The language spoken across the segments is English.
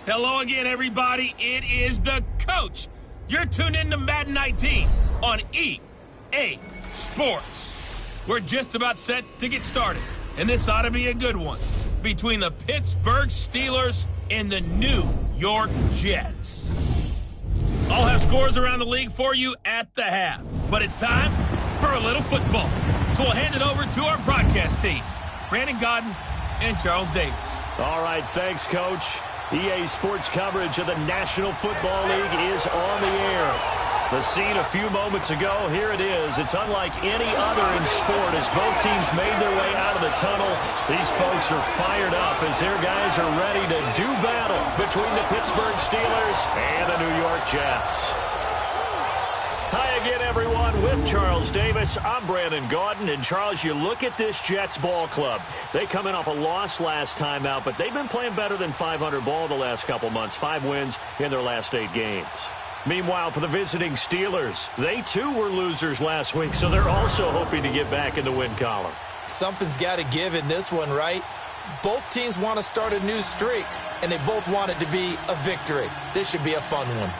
Hello again, everybody. It is the coach. You're tuned in to Madden 19 on EA Sports. We're just about set to get started, and this ought to be a good one between the Pittsburgh Steelers and the New York Jets. I'll have scores around the league for you at the half, but it's time for a little football. So we'll hand it over to our broadcast team, Brandon Gaudin and Charles Davis. All right, thanks, Coach. EA Sports coverage of the National Football League is on the air. The scene a few moments ago, here it is. It's unlike any other in sport as both teams made their way out of the tunnel. These folks are fired up as their guys are ready to do battle between the Pittsburgh Steelers and the New York Jets. Hi again, everyone. With Charles Davis, I'm Brandon Gaudin. And, Charles, you look at this Jets ball club. They come in off a loss last time out, but they've been playing better than 500 ball the last couple months. 5 wins in their last 8 games. Meanwhile, for the visiting Steelers, they too were losers last week, so they're also hoping to get back in the win column. Something's got to give in this one, right? Both teams want to start a new streak, and they both want it to be a victory. This should be a fun one.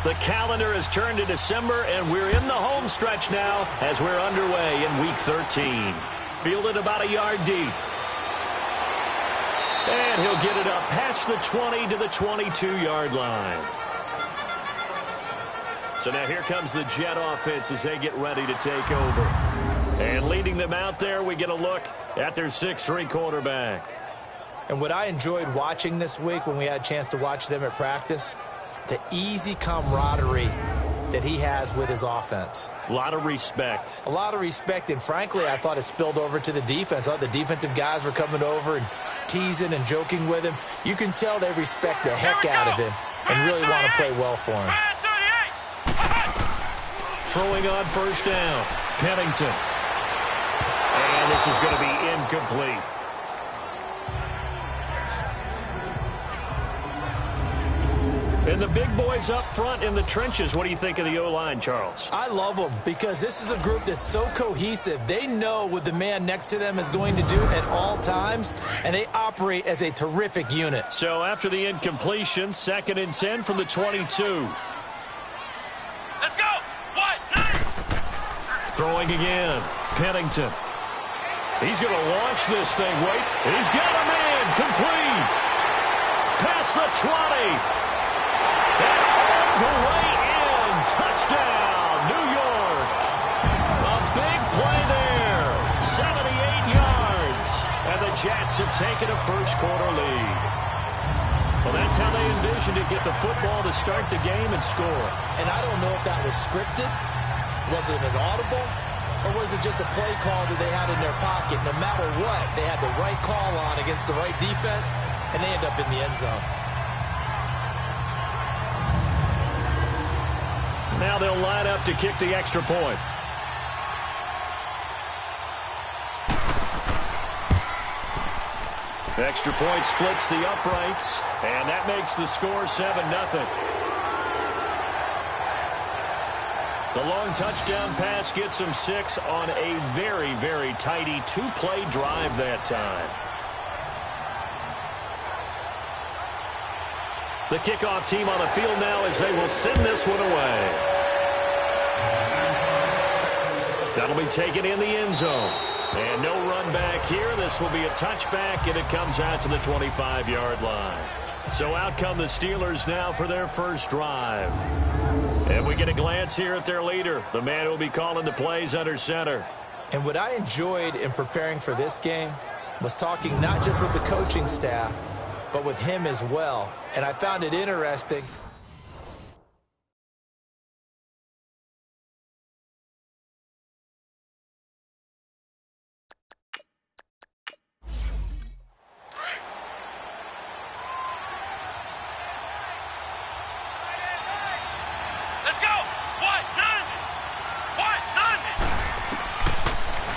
The calendar has turned to December, and we're in the home stretch now as we're underway in Week 13. Fielded about a yard deep. And he'll get it up past the 20 to the 22-yard line. So now here comes the Jet offense as they get ready to take over. And leading them out there, we get a look at their 6'3" quarterback. And what I enjoyed watching this week when we had a chance to watch them at practice, the easy camaraderie that he has with his offense. A lot of respect. A lot of respect, and frankly, I thought it spilled over to the defense. I thought the defensive guys were coming over and teasing and joking with him. You can tell they respect the heck out of him and really want to play well for him. Throwing on first down, Pennington. And this is going to be incomplete. And the big boys up front in the trenches. What do you think of the O-line, Charles? I love them because this is a group that's so cohesive. They know what the man next to them is going to do at all times, and they operate as a terrific unit. So after the incompletion, 2nd and 10 from the 22. Let's go! What? Throwing again, Pennington. He's going to launch this thing. Wait, and he's got a man complete. Past the 20. The way in, touchdown, New York. A big play there, 78 yards. And the Jets have taken a first-quarter lead. Well, that's how they envisioned it, get the football to start the game and score. And I don't know if that was scripted, was it an audible, or was it just a play call that they had in their pocket? No matter what, they had the right call on against the right defense, and they end up in the end zone. Now they'll line up to kick the extra point. Extra point splits the uprights, and that makes the score 7-0. The long touchdown pass gets them 6 on a very, very tidy 2-play drive that time. The kickoff team on the field now as they will send this one away. That'll be taken in the end zone. And no run back here. This will be a touchback, and it comes out to the 25-yard line. So out come the Steelers now for their first drive. And we get a glance here at their leader, the man who will be calling the plays under center. And what I enjoyed in preparing for this game was talking not just with the coaching staff, but with him as well. And I found it interesting.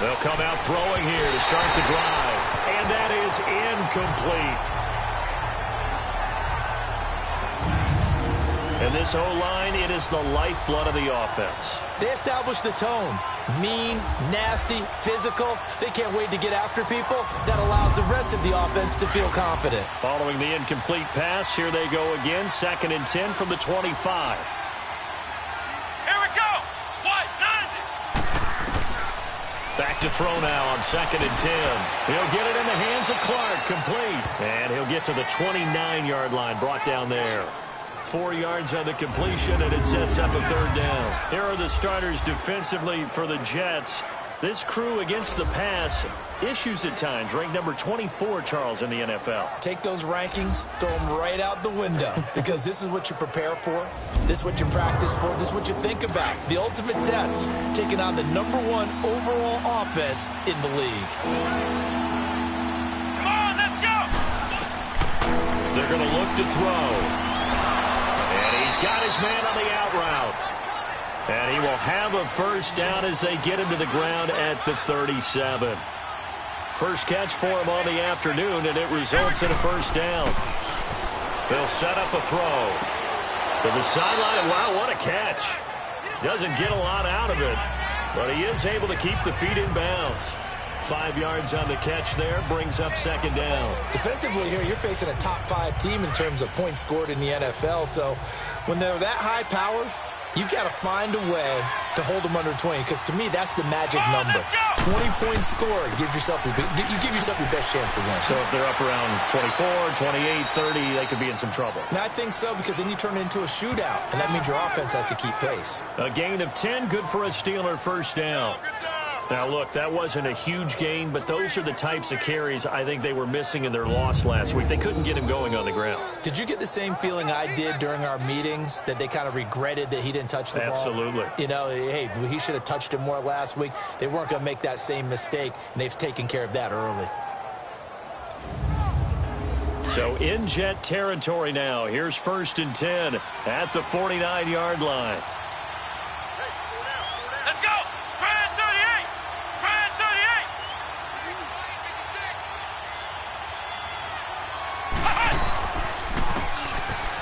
They'll come out throwing here to start the drive. And that is incomplete. And this O-line, it is the lifeblood of the offense. They establish the tone. Mean, nasty, physical. They can't wait to get after people. That allows the rest of the offense to feel confident. Following the incomplete pass, here they go again. 2nd and 10 from the 25. Back to throw now on 2nd and 10. He'll get it in the hands of Clark, complete. And he'll get to the 29-yard line, brought down there. 4 yards on the completion, and it sets up a 3rd down. Here are the starters defensively for the Jets. This crew against the pass, issues at times. Ranked number 24, Charles, in the NFL. Take those rankings, throw them right out the window, because this is what you prepare for. This is what you practice for. This is what you think about. The ultimate test, taking on the #1 overall offense in the league. Come on, let's go! They're going to look to throw. And he's got his man on the out route. And he will have a 1st down as they get him to the ground at the 37. First catch for him on the afternoon, and it results in a 1st down. They'll set up a throw to the sideline. Wow, what a catch. Doesn't get a lot out of it, but he is able to keep the feet in bounds. 5 yards on the catch there, brings up 2nd down. Defensively here, you're facing a top 5 team in terms of points scored in the NFL, so when they're that high-powered, you've got to find a way to hold them under 20, because to me, that's the magic number. 20-point score gives yourself you give yourself your best chance to win. So if they're up around 24, 28, 30, they could be in some trouble. And I think so, because then you turn it into a shootout, and that means your offense has to keep pace. A gain of 10, good for a Steeler 1st down. Now, look, that wasn't a huge gain, but those are the types of carries I think they were missing in their loss last week. They couldn't get him going on the ground. Did you get the same feeling I did during our meetings, that they kind of regretted that he didn't touch the ball? Absolutely. You know, hey, he should have touched it more last week. They weren't going to make that same mistake, and they've taken care of that early. So in Jet territory now. Here's 1st and 10 at the 49-yard line. Let's go! Brand 38! Brand 38!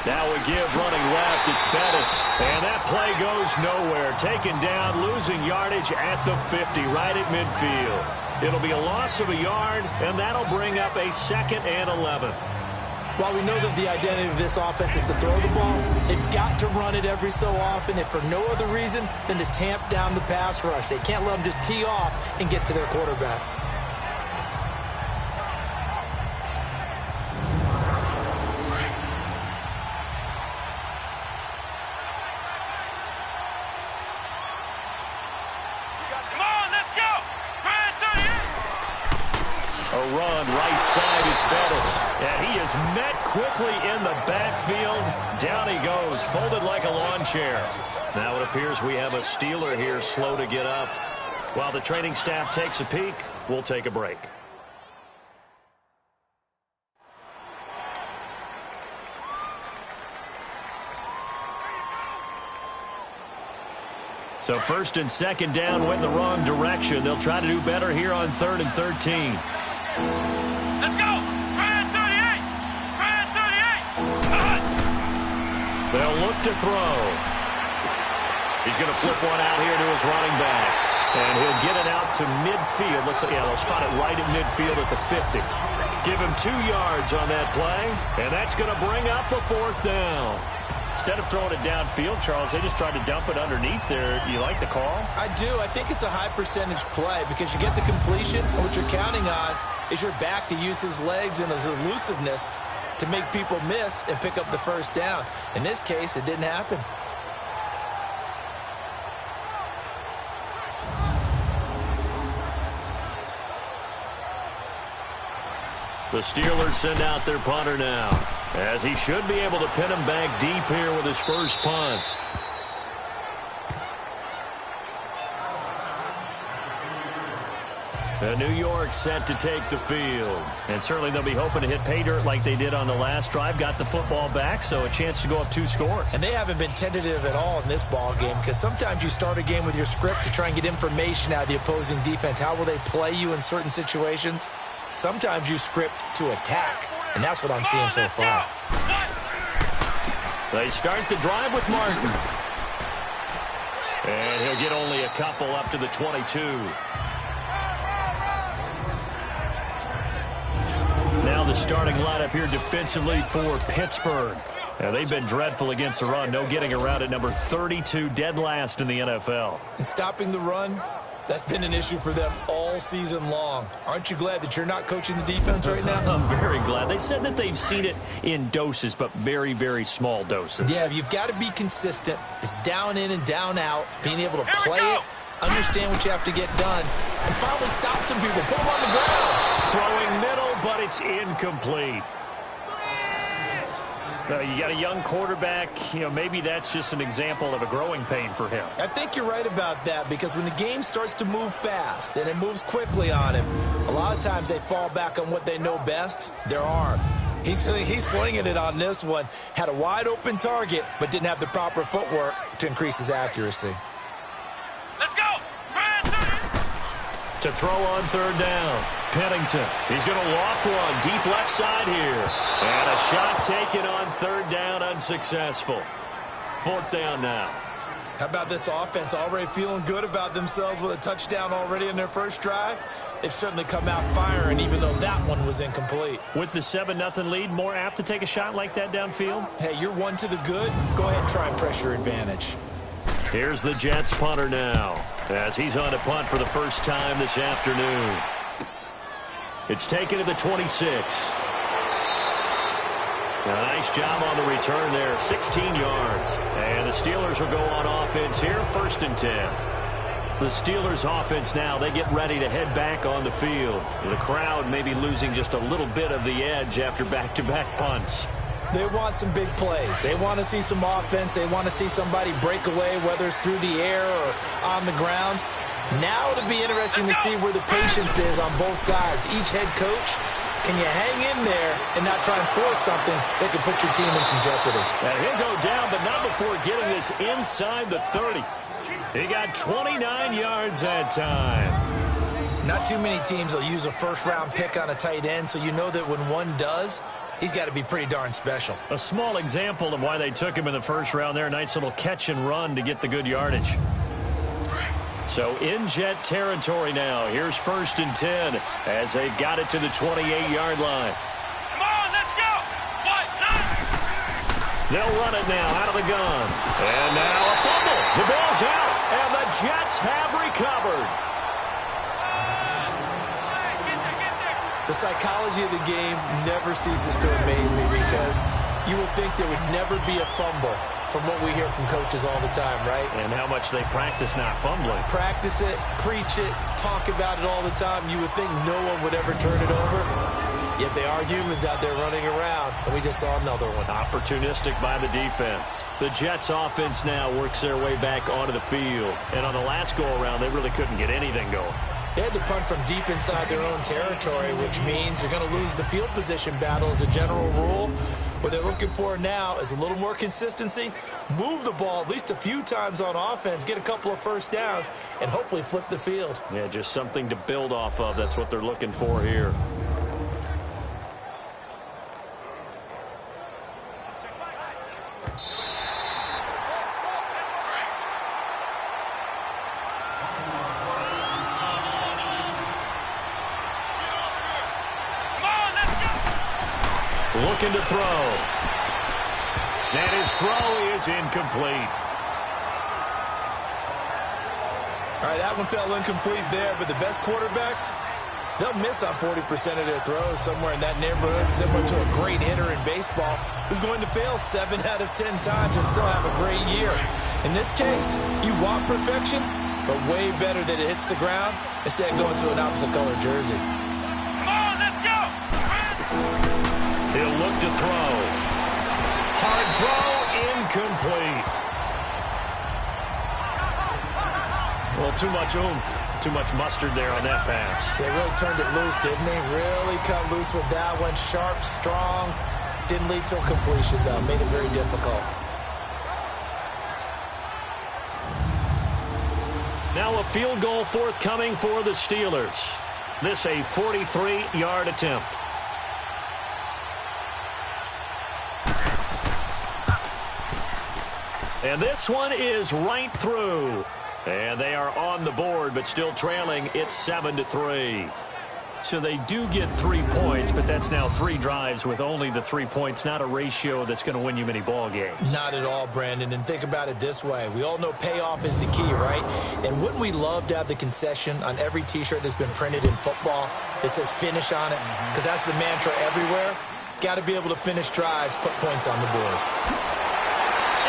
Now we give running left. It's Bettis. And that play goes nowhere. Taken down, losing yardage at the 50, right at midfield. It'll be a loss of a yard, and that'll bring up a 2nd and 11. While we know that the identity of this offense is to throw the ball, they've got to run it every so often, if for no other reason than to tamp down the pass rush. They can't let them just tee off and get to their quarterback. A run right side, it's Bettis. And he is met quickly in the backfield. Down he goes, folded like a lawn chair. Now it appears we have a Steeler here slow to get up. While the training staff takes a peek, we'll take a break. So 1st and 2nd down went in the wrong direction. They'll try to do better here on 3rd and 13. Let's go! Brand 38! Brand 38! They'll look to throw. He's going to flip one out here to his running back. And he'll get it out to midfield. Looks like, yeah, they'll spot it right at midfield at the 50. Give him 2 yards on that play. And that's going to bring up a 4th down. Instead of throwing it downfield, Charles, they just tried to dump it underneath there. Do you like the call? I do. I think it's a high-percentage play because you get the completion, and what you're counting on is your back to use his legs and his elusiveness to make people miss and pick up the 1st down. In this case, it didn't happen. The Steelers send out their punter now, as he should be able to pin him back deep here with his first punt. New York set to take the field. And certainly they'll be hoping to hit pay dirt like they did on the last drive. Got the football back, so a chance to go up 2 scores. And they haven't been tentative at all in this ball game, because sometimes you start a game with your script to try and get information out of the opposing defense. How will they play you in certain situations? Sometimes you script to attack, and that's what I'm seeing so far. They start the drive with Martin. And he'll get only a couple up to the 22. Now the starting lineup here defensively for Pittsburgh. Now they've been dreadful against the run. No getting around at number 32, dead last in the NFL. And stopping the run, that's been an issue for them all season long. Aren't you glad that you're not coaching the defense right now? I'm very glad. They said that they've seen it in doses, but very, very small doses. Yeah, you've got to be consistent. It's down in and down out, being able to play it, understand what you have to get done, and finally stop some people, put them on the ground. Throwing middle, but it's incomplete. You got a young quarterback, maybe that's just an example of a growing pain for him. I think you're right about that, because when the game starts to move fast and it moves quickly on him, a lot of times they fall back on what they know best, their arm. He's slinging it on this one. Had a wide open target, but didn't have the proper footwork to increase his accuracy. Let's go! To throw on third down, Pennington. He's going to loft one deep left side here. And a shot taken on third down, unsuccessful. Fourth down now. How about this offense already feeling good about themselves with a touchdown already in their first drive? They've certainly come out firing, even though that one was incomplete. With the 7-0 lead, more apt to take a shot like that downfield? Hey, you're one to the good. Go ahead and try and pressure advantage. Here's the Jets punter now, as he's on to punt for the first time this afternoon. It's taken to the 26. A nice job on the return there, 16 yards. And the Steelers will go on offense here, 1st and 10. The Steelers offense now, they get ready to head back on the field. The crowd may be losing just a little bit of the edge after back-to-back punts. They want some big plays. They want to see some offense. They want to see somebody break away, whether it's through the air or on the ground. Now it'll be interesting to see where the patience is on both sides. Each head coach, can you hang in there and not try and force something that could put your team in some jeopardy? And he'll go down, but not before getting this inside the 30. He got 29 yards that time. Not too many teams will use a first-round pick on a tight end, so you know that when one does, he's got to be pretty darn special. A small example of why they took him in the first round there. Nice little catch and run to get the good yardage. So in Jet territory now. Here's 1st and 10 as they've got it to the 28-yard line. Come on, let's go! They'll run it now out of the gun. And now a fumble. The ball's out, and the Jets have recovered. The psychology of the game never ceases to amaze me, because you would think there would never be a fumble from what we hear from coaches all the time, right? And how much they practice not fumbling. Practice it, preach it, talk about it all the time. You would think no one would ever turn it over. Yet they are humans out there running around, and we just saw another one. Opportunistic by the defense. The Jets offense now works their way back onto the field. And on the last go-around, they really couldn't get anything going. They had to punt from deep inside their own territory, which means you're going to lose the field position battle as a general rule. What they're looking for now is a little more consistency, move the ball at least a few times on offense, get a couple of first downs, and hopefully flip the field. Yeah, just something to build off of. That's what they're looking for here. Looking to throw. And his throw is incomplete. All right, that one fell incomplete there, but the best quarterbacks, they'll miss on 40% of their throws, somewhere in that neighborhood, similar to a great hitter in baseball who's going to fail 7 out of 10 times and still have a great year. In this case, you want perfection, but way better that it hits the ground instead of going to an opposite color jersey. He'll look to throw. Hard throw, incomplete. Well, too much oomph, too much mustard there on that pass. They really turned it loose, didn't they? Really cut loose with that one. Sharp, strong. Didn't lead to a completion, though. Made it very difficult. Now a field goal forthcoming for the Steelers. This a 43-yard attempt. And this one is right through. And they are on the board, but still trailing. It's 7-3. So they do get 3 points, but that's now 3 drives with only the 3 points. Not a ratio that's going to win you many ball games. Not at all, Brandon. And think about it this way. We all know payoff is the key, right? And wouldn't we love to have the concession on every T-shirt that's been printed in football that says finish on it? Because that's the mantra everywhere. Got to be able to finish drives, put points on the board.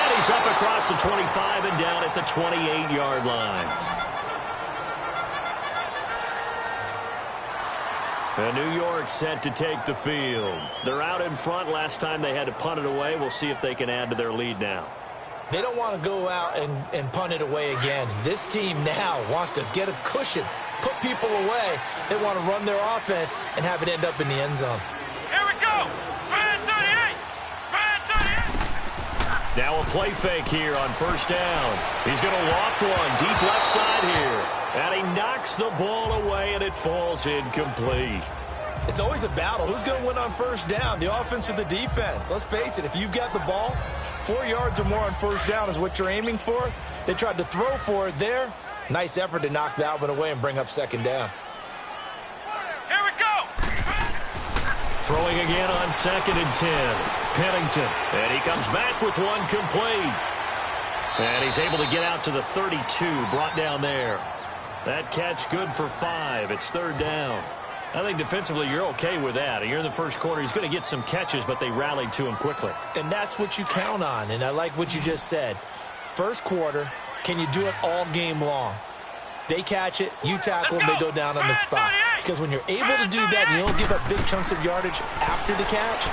And he's up across the 25 and down at the 28-yard line. And New York set to take the field. They're out in front. Last time they had to punt it away. We'll see if they can add to their lead now. They don't want to go out and punt it away again. This team now wants to get a cushion, put people away. They want to run their offense and have it end up in the end zone. Here we go. Brand 38. Brand 38. Now a play fake here on first down. He's going to loft one deep left side here. And he knocks the ball away, and it falls incomplete. It's always a battle. Who's going to win on first down, the offense or the defense? Let's face it, if you've got the ball, 4 yards or more on first down is what you're aiming for. They tried to throw for it there. Nice effort to knock that one away and bring up second down. Here we go. Throwing again on 2nd and 10. Pennington. And he comes back with one complete. And he's able to get out to the 32, brought down there. That catch good for 5. It's 3rd down. I think defensively you're okay with that. You're in the first quarter. He's going to get some catches, but they rallied to him quickly. And that's what you count on, and I like what you just said. First quarter, can you do it all game long? They catch it, you tackle them, they go down on the spot. Because when you're able to do that and you don't give up big chunks of yardage after the catch,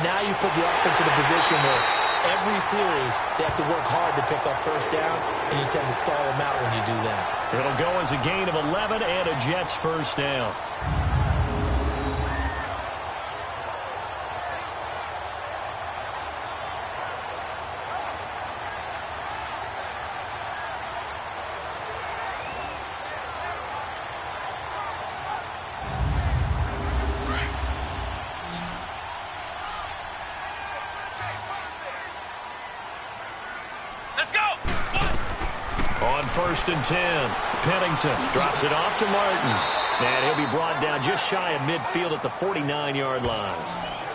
now you put the offense in a position where every series they have to work hard to pick up first downs, and you tend to stall them out when you do that. It'll go as a gain of 11 and a Jets first down. First and 10. Pennington drops it off to Martin. And he'll be brought down just shy of midfield at the 49-yard line.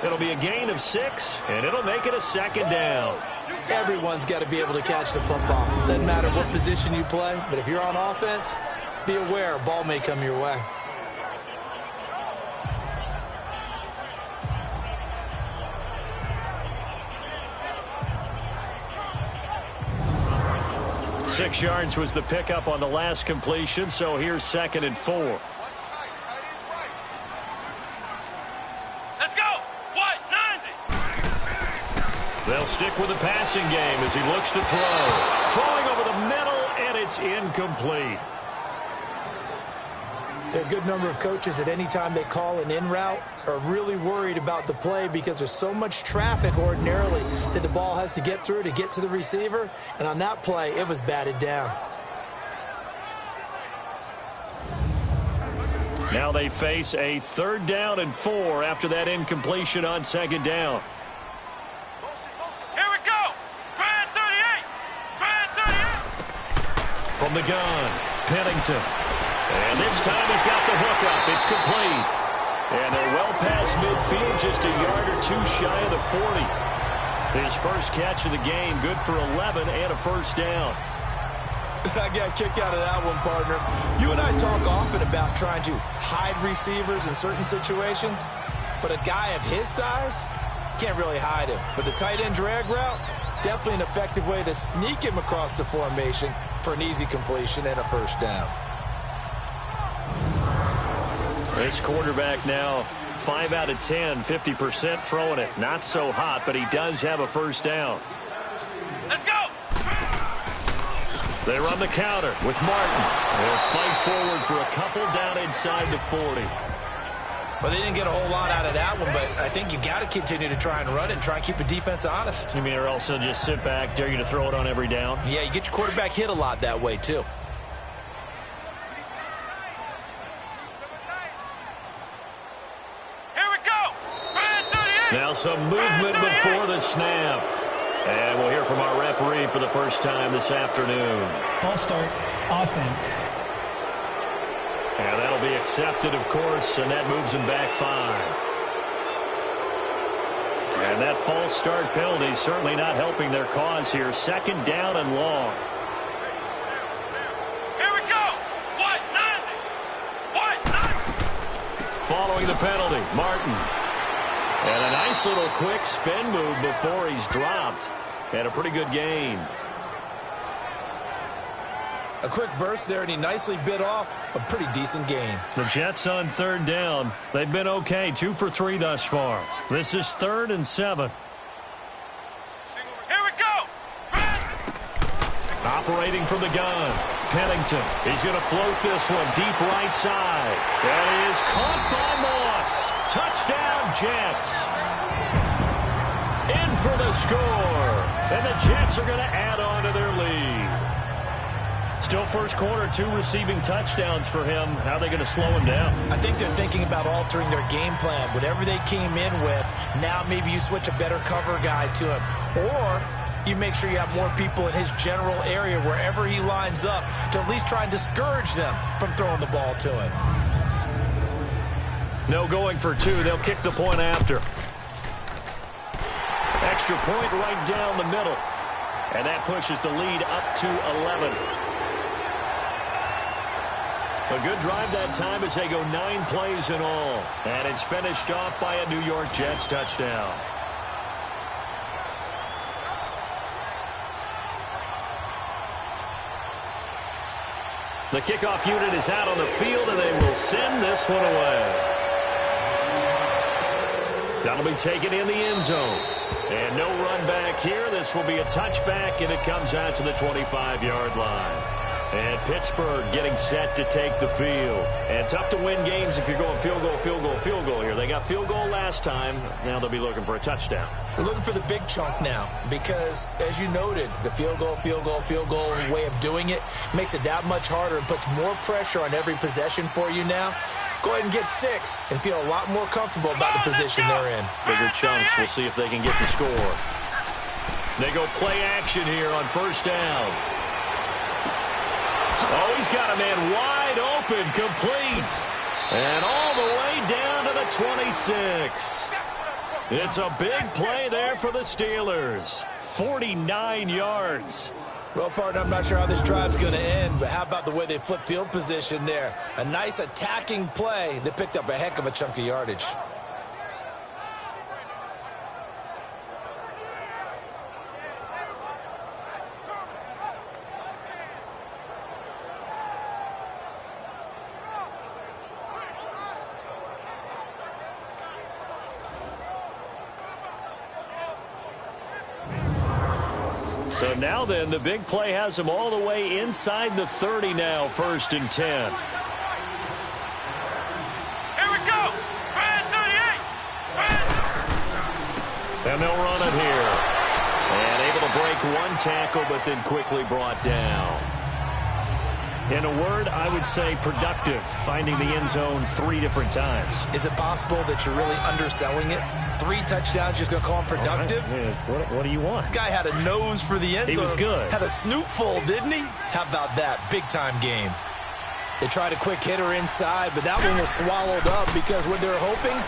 It'll be a gain of 6, and it'll make it a second down. Everyone's got to be able to catch the football. Doesn't matter what position you play, but if you're on offense, be aware a ball may come your way. Six yards was the pickup on the last completion, so here's 2nd and 4. Let's go. What? 90. They'll stick with the passing game as he looks to throw. Throwing over the middle, and it's incomplete. There are a good number of coaches that any time they call an in route are really worried about the play because there's so much traffic ordinarily that the ball has to get through to get to the receiver. And on that play, it was batted down. Now they face a 3rd down and 4 after that incompletion on 2nd down. Here we go. Brand 38. Brand 38. From the gun, Pennington. And this time he's got the hook up. It's complete. And they're well past midfield, just a yard or 2 shy of the 40. His first catch of the game, good for 11 and a first down. I got a kick out of that one, partner. You and I talk often about trying to hide receivers in certain situations, but a guy of his size can't really hide him. But the tight end drag route, definitely an effective way to sneak him across the formation for an easy completion and a first down. This quarterback now 5 out of 10, 50% throwing it. Not so hot, but he does have a first down. Let's go. They run the counter with Martin. They'll fight forward for a couple down inside the 40. Well, they didn't get a whole lot out of that one, but I think you got to continue to try and run it and try and keep the defense honest. You mean or also just sit back, dare you to throw it on every down? Yeah, you get your quarterback hit a lot that way, too. Here we go. Brand 38. Now some movement before the snap. And we'll hear from our referee for the first time this afternoon. False start, offense. And that'll be accepted, of course, and that moves him back 5. And that false start penalty certainly not helping their cause here. 2nd down and long. Here we go. What? Nothing. What? Nothing. Following the penalty, Martin. And a nice little quick spin move before he's dropped. And a pretty good gain. A quick burst there, and he nicely bit off a pretty decent gain. The Jets on 3rd down. They've been okay, 2 for 3 thus far. This is 3rd and 7. Here we go. Operating from the gun, Pennington. He's going to float this one deep right side. That is caught by Moss. Touchdown, Jets. In for the score. And the Jets are going to add on to their lead. Still first quarter, 2 receiving touchdowns for him. How are they going to slow him down? I think they're thinking about altering their game plan. Whatever they came in with, now maybe you switch a better cover guy to him. Or you make sure you have more people in his general area wherever he lines up to at least try and discourage them from throwing the ball to him. No going for 2. They'll kick the point after. Extra point right down the middle. And that pushes the lead up to 11. A good drive that time as they go 9 plays in all. And it's finished off by a New York Jets touchdown. The kickoff unit is out on the field, and they will send this one away. That'll be taken in the end zone. And no run back here. This will be a touchback, and it comes out to the 25-yard line. And Pittsburgh getting set to take the field. And tough to win games if you're going field goal, field goal, field goal here. They got field goal last time. Now they'll be looking for a touchdown. They're looking for the big chunk now because, as you noted, the field goal way of doing it makes it that much harder and puts more pressure on every possession for you now. Go ahead and get 6 and feel a lot more comfortable about the position they're in. Bigger chunks. We'll see if they can get the score. They go play action here on 1st down. Oh, he's got a man wide open, complete. And all the way down to the 26. It's a big play there for the Steelers. 49 yards. Well, partner, I'm not sure how this drive's going to end, but how about the way they flip field position there? A nice attacking play that picked up a heck of a chunk of yardage. So now then, the big play has them all the way inside the 30 now, 1st and 10. Here we go. Brand 38. And they'll run it here. And able to break 1 tackle, but then quickly brought down. In a word, I would say productive, finding the end zone 3 different times. Is it possible that you're really underselling it? 3 touchdowns, just going to call him productive? Right. What do you want? This guy had a nose for the end zone. He was good. Had a snoop full, didn't he? How about that? Big-time game. They tried a quick hitter inside, but that one was swallowed up because what they're hoping,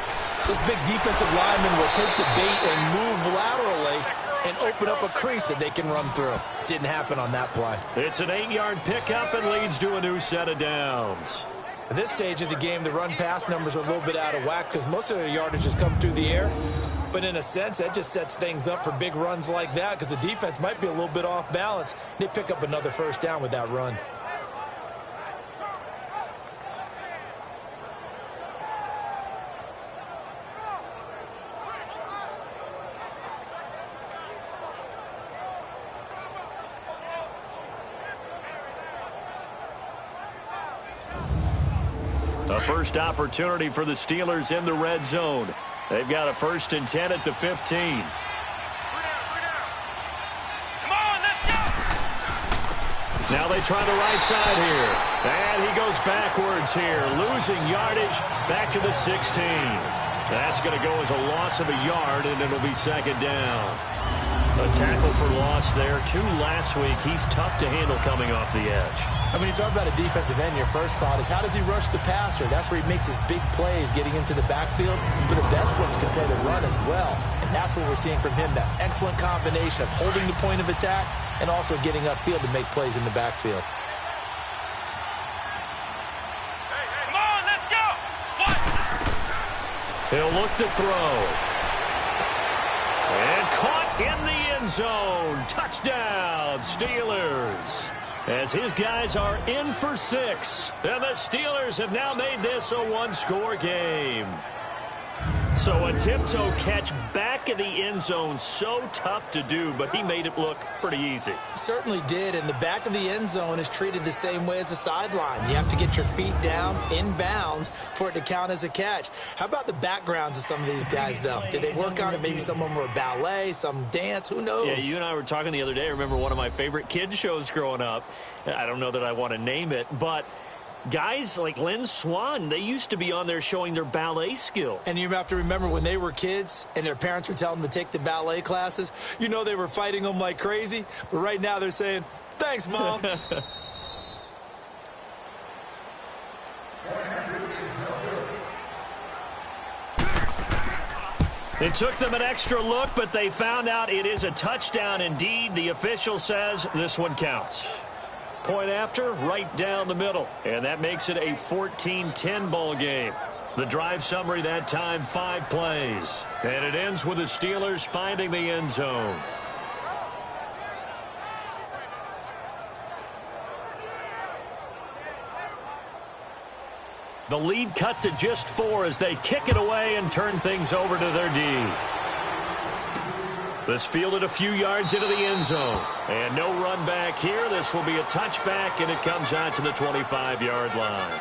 those big defensive linemen will take the bait and move laterally and open up a crease that they can run through. Didn't happen on that play. It's an 8-yard pickup and leads to a new set of downs. At this stage of the game, the run-pass numbers are a little bit out of whack because most of their yardage has come through the air. But in a sense, that just sets things up for big runs like that because the defense might be a little bit off balance. They pick up another 1st down with that run. A first opportunity for the Steelers in the red zone. They've got a 1st and 10 at the 15. Come on, let's go. Now they try the right side here. And he goes backwards here, losing yardage back to the 16. That's going to go as a loss of a yard, and it'll be 2nd down. A tackle for loss there. 2 last week. He's tough to handle coming off the edge. I mean, you talk about a defensive end, your first thought is, how does he rush the passer? That's where he makes his big plays getting into the backfield. But the best ones can play the run as well. And that's what we're seeing from him, that excellent combination of holding the point of attack and also getting upfield to make plays in the backfield. Come on, let's go! What? He'll look to throw. And caught in the end zone. Touchdown, Steelers. As his guys are in for 6. And the Steelers have now made this a 1-score game. So a tiptoe catch back in the end zone, so tough to do, but he made it look pretty easy. Certainly did, and the back of the end zone is treated the same way as the sideline. You have to get your feet down in bounds for it to count as a catch. How about the backgrounds of some of these guys, though? Did they work on it? Maybe some of them were ballet, some dance, who knows? Yeah, you and I were talking the other day. I remember one of my favorite kids shows growing up. I don't know that I want to name it, but guys like Lynn Swann, they used to be on there showing their ballet skill. And you have to remember when they were kids and their parents would tell them to take the ballet classes, you know they were fighting them like crazy. But right now they're saying, thanks, Mom. It took them an extra look, but they found out it is a touchdown indeed. The official says this one counts. Point after, right down the middle. And that makes it a 14-10 ball game. The drive summary that time, 5 plays. And it ends with the Steelers finding the end zone. The lead cut to just 4 as they kick it away and turn things over to their D. This fielded a few yards into the end zone. And no run back here. This will be a touchback, and it comes out to the 25-yard line.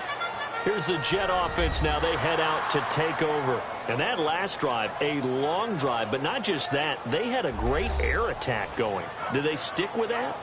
Here's the Jet offense now. They head out to take over. And that last drive, a long drive, but not just that. They had a great air attack going. Do they stick with that?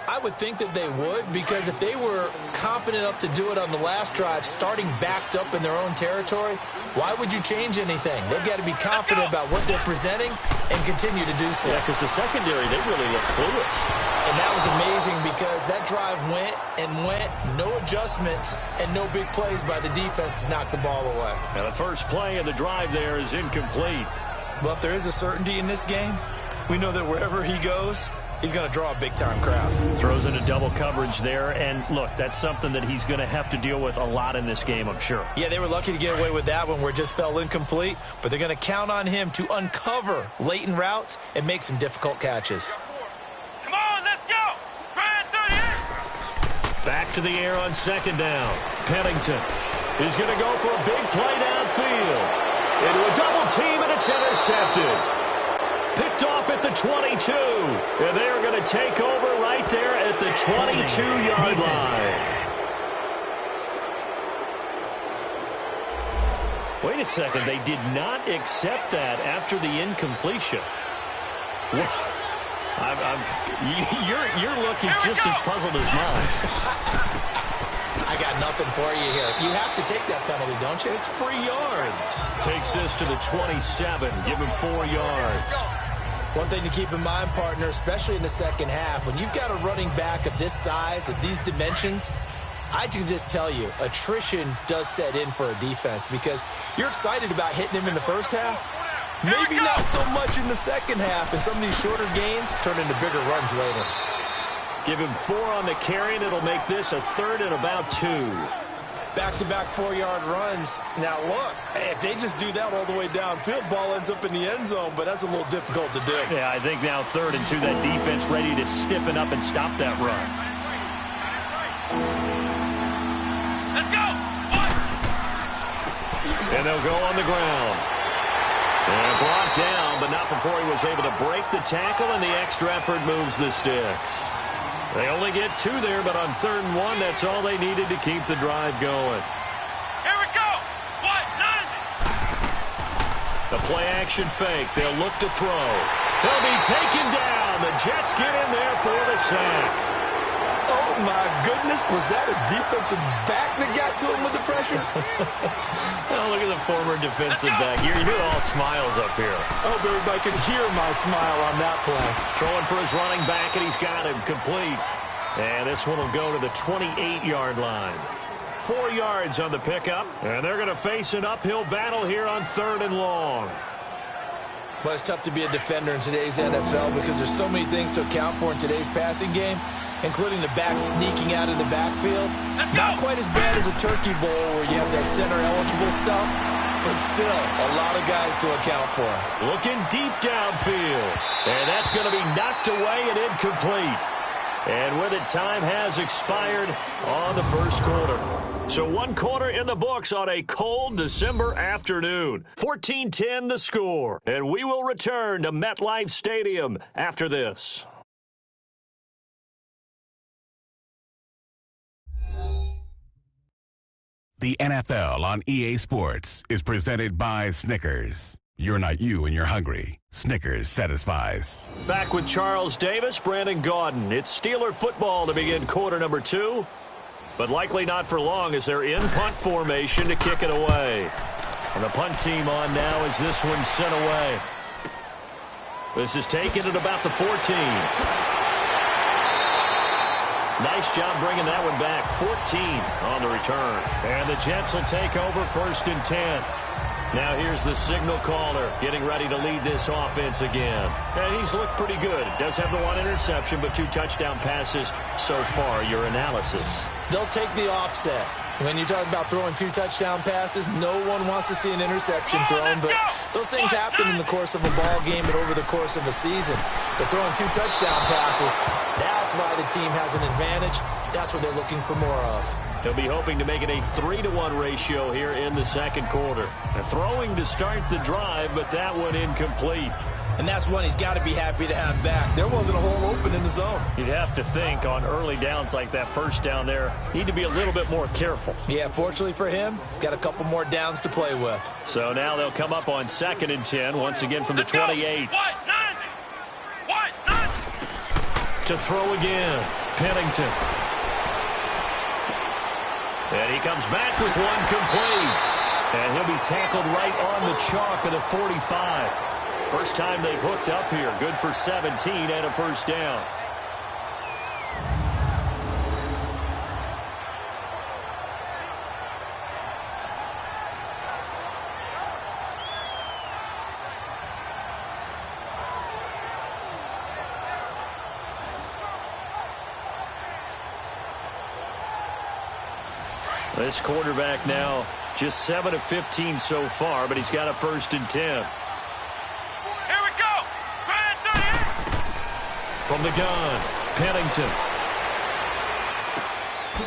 I would think that they would, because if they were competent enough to do it on the last drive, starting backed up in their own territory, why would you change anything? They've got to be confident about what they're presenting and continue to do so. Yeah, because the secondary, they really look clueless. And that was amazing because that drive went and went, no adjustments, and no big plays by the defense to knock the ball away. Now the first play of the drive there is incomplete. Well, if there is a certainty in this game, we know that wherever he goes, he's going to draw a big-time crowd. Throws into double coverage there, and look, that's something that he's going to have to deal with a lot in this game, I'm sure. Yeah, they were lucky to get away with that one where it just fell incomplete, but they're going to count on him to uncover latent routes and make some difficult catches. Come on, let's go! Ryan through here! Back to the air on second down. Pennington is going to go for a big play downfield. Into a double team, and it's intercepted. Picked off at the 22. And they are going to take over right there at the 22-yard line. Wait a second. They did not accept that after the incompletion. Your look is just as puzzled as mine. I got nothing for you here. You have to take that penalty, don't you? It's free yards. Takes this to the 27. Give him 4 yards. One thing to keep in mind, partner, especially in the second half, when you've got a running back of this size, of these dimensions, I can just tell you, attrition does set in for a defense because you're excited about hitting him in the first half. Maybe not so much in the second half, and some of these shorter gains turn into bigger runs later. Give him 4 on the carry, and it'll make this a 3rd and about 2. Back-to-back 4-yard runs. Now, look, if they just do that all the way downfield, ball ends up in the end zone, but that's a little difficult to do. Yeah, I think now 3rd and 2, that defense ready to stiffen up and stop that run. Let's go! One! And they'll go on the ground. And brought down, but not before he was able to break the tackle, and the extra effort moves the sticks. They only get 2 there, but on 3rd and 1, that's all they needed to keep the drive going. Here we go! 1, 9! The play-action fake. They'll look to throw. He'll be taken down. The Jets get in there for the sack. Oh, my goodness. Was that a defensive back that got to him with the pressure? Oh, look at the former defensive back. You're all smiles up here. I hope everybody can hear my smile on that play. Throwing for his running back, and he's got him complete. And this one will go to the 28-yard line. 4 yards on the pickup, and they're going to face an uphill battle here on 3rd and long. Well, it's tough to be a defender in today's NFL because there's so many things to account for in today's passing game, including the back sneaking out of the backfield. Not quite as bad as a turkey bowl where you have that center-eligible stuff, but still a lot of guys to account for. Looking deep downfield, and that's going to be knocked away and incomplete. And with it, time has expired on the first quarter. So 1 quarter in the books on a cold December afternoon. 14-10 the score. And we will return to MetLife Stadium after this. The NFL on EA Sports is presented by Snickers. You're not you and you're hungry. Snickers satisfies. Back with Charles Davis, Brandon Gaudin. It's Steeler football to begin quarter number 2. But likely not for long as they're in punt formation to kick it away. And the punt team on now as this one's sent away. This is taken at about the 14. Nice job bringing that one back. 14 on the return. And the Jets will take over 1st and 10. Now here's the signal caller getting ready to lead this offense again. And he's looked pretty good. Does have the 1 interception, but 2 touchdown passes so far. Your analysis. They'll take the offset. When you talk about throwing 2 touchdown passes, no one wants to see an interception thrown, but those things happen in the course of a ball game and over the course of a season. But throwing 2 touchdown passes, that's why the team has an advantage. That's what they're looking for more of. They'll be hoping to make it a 3-to-1 ratio here in the second quarter. They're throwing to start the drive, but that one incomplete. And that's one he's got to be happy to have back. There wasn't a hole open in the zone. You'd have to think on early downs like that first down there, need to be a little bit more careful. Yeah, fortunately for him, got a couple more downs to play with. So now they'll come up on 2nd and 10, once again from the 28. To throw again, Pennington. And he comes back with one complete. And he'll be tackled right on the chalk of the 45. First time they've hooked up here. Good for 17 and a 1st down. This quarterback now just 7 of 15 so far, but he's got a 1st and 10. From the gun, Pennington.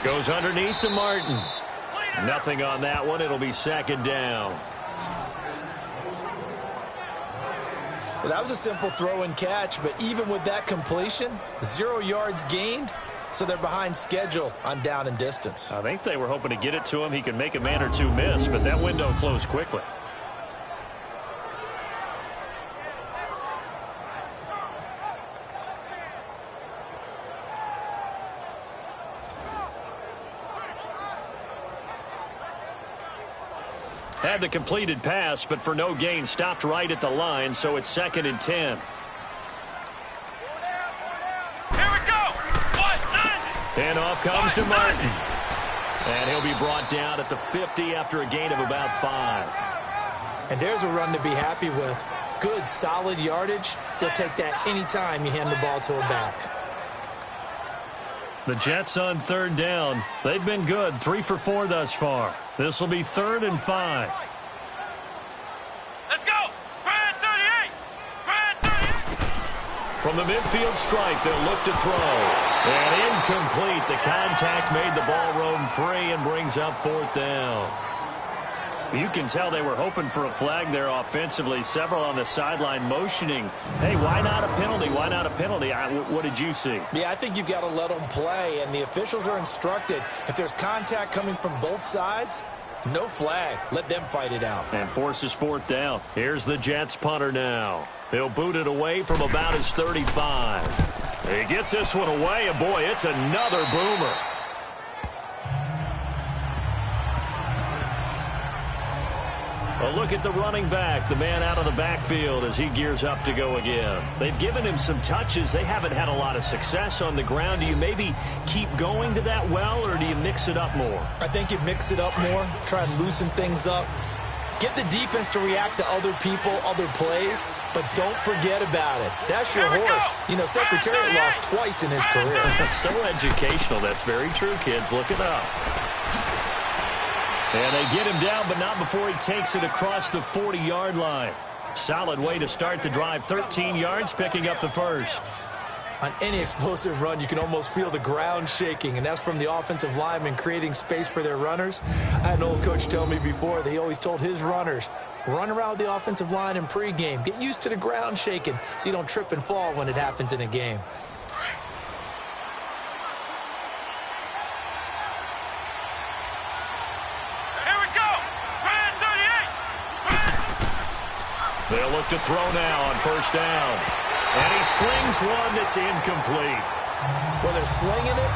Goes underneath to Martin. Nothing on that one. It'll be 2nd down. Well, that was a simple throw and catch, but even with that completion, 0 yards gained, so they're behind schedule on down and distance. I think they were hoping to get it to him. He could make a man or 2 miss, but that window closed quickly. Had the completed pass, but for no gain, stopped right at the line, so it's 2nd and 10. Here we go! Handoff comes to Martin. And he'll be brought down at the 50 after a gain of about 5. And there's a run to be happy with. Good, solid yardage. He'll take that anytime you hand the ball to a back. The Jets on 3rd down. They've been good, 3 for 4 thus far. This will be 3rd and 5. Let's go! Brand 38! Brand 38! From the midfield stripe, they'll look to throw. And incomplete. The contact made the ball roam free and brings up 4th down. You can tell they were hoping for a flag there offensively. Several on the sideline motioning. Hey, why not a penalty? Why not a penalty? What did you see? Yeah, I think you've got to let them play, and the officials are instructed. If there's contact coming from both sides, no flag. Let them fight it out. And forces 4th down. Here's the Jets punter now. He'll boot it away from about his 35. He gets this one away, and boy, it's another boomer. A look at the running back, the man out of the backfield as he gears up to go again. They've given him some touches. They haven't had a lot of success on the ground. Do you maybe keep going to that well, or do you mix it up more? I think you mix it up more, try and loosen things up. Get the defense to react to other people, other plays, but don't forget about it. That's your horse. You know, Secretariat lost twice in his career. So educational. That's very true, kids. Look it up. And they get him down, but not before he takes it across the 40-yard line. Solid way to start the drive. 13 yards, picking up the first. On any explosive run, you can almost feel the ground shaking, and that's from the offensive linemen creating space for their runners. I had an old coach tell me before, they always told his runners, run around the offensive line in pregame. Get used to the ground shaking so you don't trip and fall when it happens in a game. They'll look to throw now on first down. And he slings one that's incomplete. Well, they're slinging it,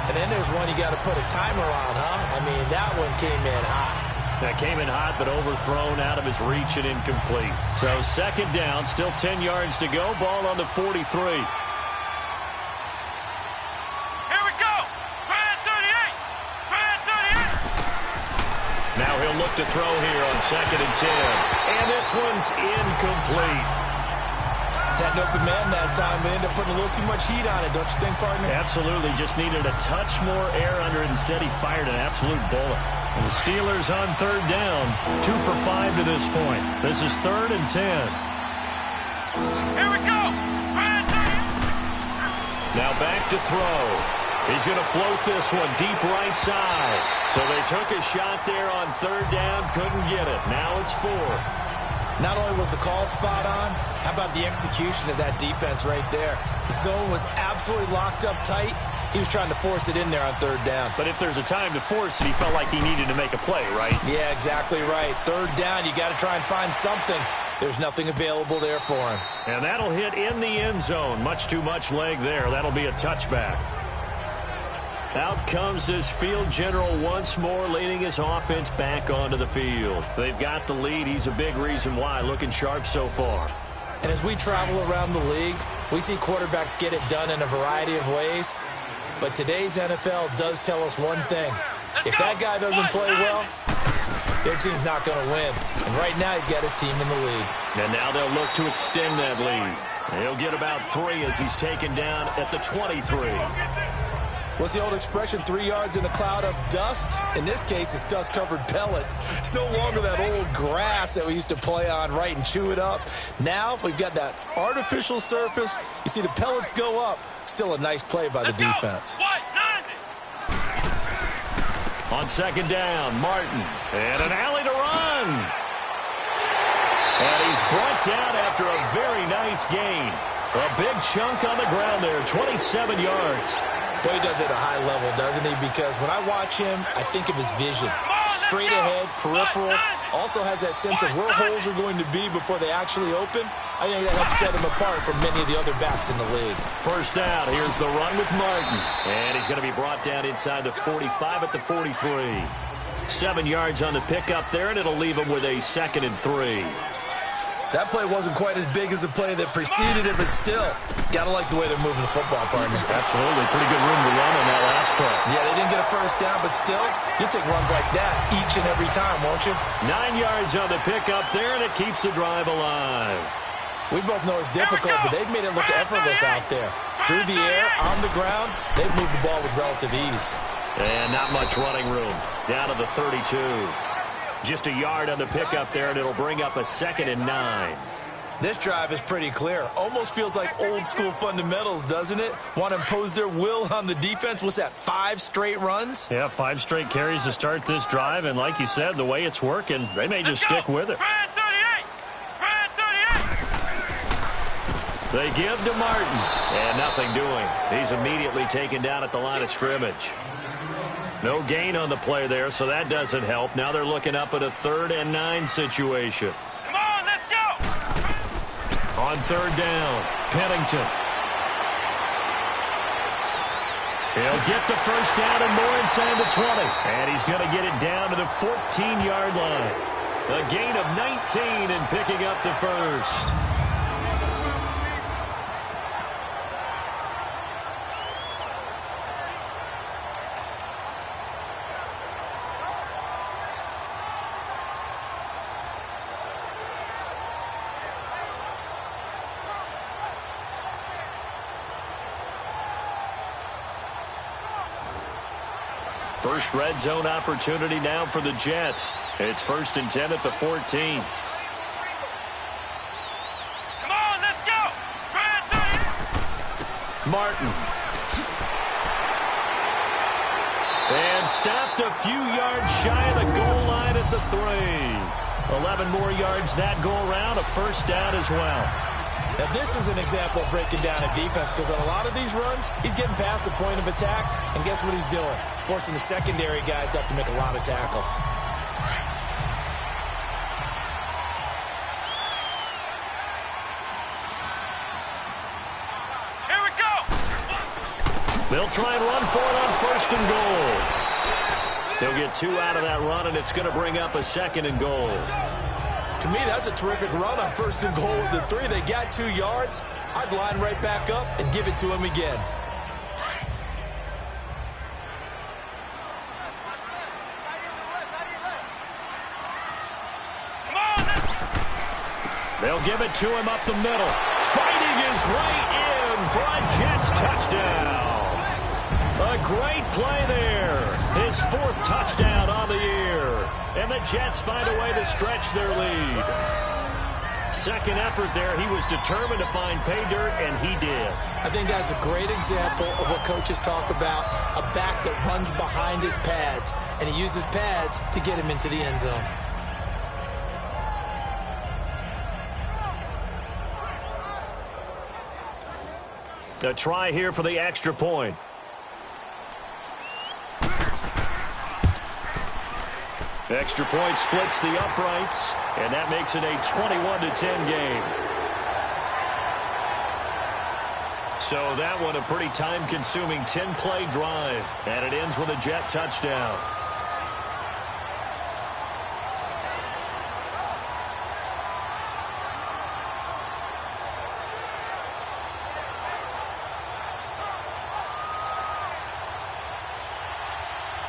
and then there's one you got to put a timer on, huh? I mean, that one came in hot. That came in hot, but overthrown out of his reach and incomplete. So second down, still 10 yards to go. Ball on the 43. Now he'll look to throw here on second and 10. And this one's incomplete. Had an open man that time, but ended up putting a little too much heat on it, don't you think, partner? Absolutely. Just needed a touch more air under it. Instead, he fired an absolute bullet. And the Steelers on third down, 2 for 5 to this point. This is 3rd and 10. Here we go. Now back to throw. He's going to float this one deep right side. So they took a shot there on third down, couldn't get it. Now it's 4. Not only was the call spot on, how about the execution of that defense right there? The zone was absolutely locked up tight. He was trying to force it in there on third down. But if there's a time to force it, he felt like he needed to make a play, right? Yeah, exactly right. Third down, you got to try and find something. There's nothing available there for him. And that'll hit in the end zone. Much too much leg there. That'll be a touchback. Out comes this field general once more, leading his offense back onto the field. They've got the lead. He's a big reason why. Looking sharp so far. And as we travel around the league, we see quarterbacks get it done in a variety of ways. But today's NFL does tell us one thing. If that guy doesn't play well, their team's not going to win. And right now, he's got his team in the lead. And now they'll look to extend that lead. He'll get about 3 as he's taken down at the 23. What's the old expression, 3 yards in a cloud of dust? In this case, it's dust-covered pellets. It's no longer that old grass that we used to play on, right, and chew it up. Now we've got that artificial surface. You see the pellets go up. Still a nice play by the defense. On second down, Martin. And an alley to run. And he's brought down after a very nice gain. A big chunk on the ground there, 27 yards. Boy, he does it at a high level, doesn't he? Because when I watch him, I think of his vision. Straight ahead, peripheral. Also has that sense of where holes are going to be before they actually open. I think that helps set him apart from many of the other backs in the league. First down, here's the run with Martin. And he's going to be brought down inside the 45 at the 43. 7 yards on the pickup there, and it'll leave him with a 2nd and 3. That play wasn't quite as big as the play that preceded it, but still, got to like the way they're moving the football, partner. Absolutely. Pretty good room to run on that last play. Yeah, they didn't get a first down, but still, you'll take runs like that each and every time, won't you? 9 yards on the pickup there, and it keeps the drive alive. We both know it's difficult, but they've made it look effortless out there. Through the air, on the ground, they've moved the ball with relative ease. And not much running room. Down to the 32. Just a yard on the pickup there, and it'll bring up a 2nd and 9. This drive is pretty clear. Almost feels like old-school fundamentals, doesn't it? Want to impose their will on the defense. What's that, 5 straight runs? Yeah, 5 straight carries to start this drive, and like you said, the way it's working, they may just stick with it. They give to Martin, and nothing doing. He's immediately taken down at the line of scrimmage. No gain on the play there, so that doesn't help. Now they're looking up at a 3rd and 9 situation. Come on, let's go. On third down, Pennington. He'll get the first down and more inside the 20. And he's going to get it down to the 14-yard line. A gain of 19 and picking up the first. First red zone opportunity now for the Jets. It's 1st and 10 at the 14. Come on, let's go. Martin. And stopped a few yards shy of the goal line at the 3. 11 more yards that go around, a first down as well. Now, this is an example of breaking down a defense because on a lot of these runs, he's getting past the point of attack, and guess what he's doing? Forcing the secondary guys to have to make a lot of tackles. Here we go. They'll try and run for it on 1st and goal. They'll get 2 out of that run, and it's going to bring up a 2nd and goal. To me, that's a terrific run on 1st and goal with the 3. They got 2 yards. I'd line right back up and give it to him again. Come on, They'll give it to him up the middle. Fighting his way in for a Jets touchdown. A great play there. His 4th touchdown on the year. And the Jets find a way to stretch their lead. Second effort there. He was determined to find pay dirt, and he did. I think that's a great example of what coaches talk about, a back that runs behind his pads, and he uses pads to get him into the end zone. A try here for the extra point. Extra point splits the uprights, and that makes it a 21-10 game. So that one a pretty time-consuming 10-play drive, and it ends with a Jet touchdown.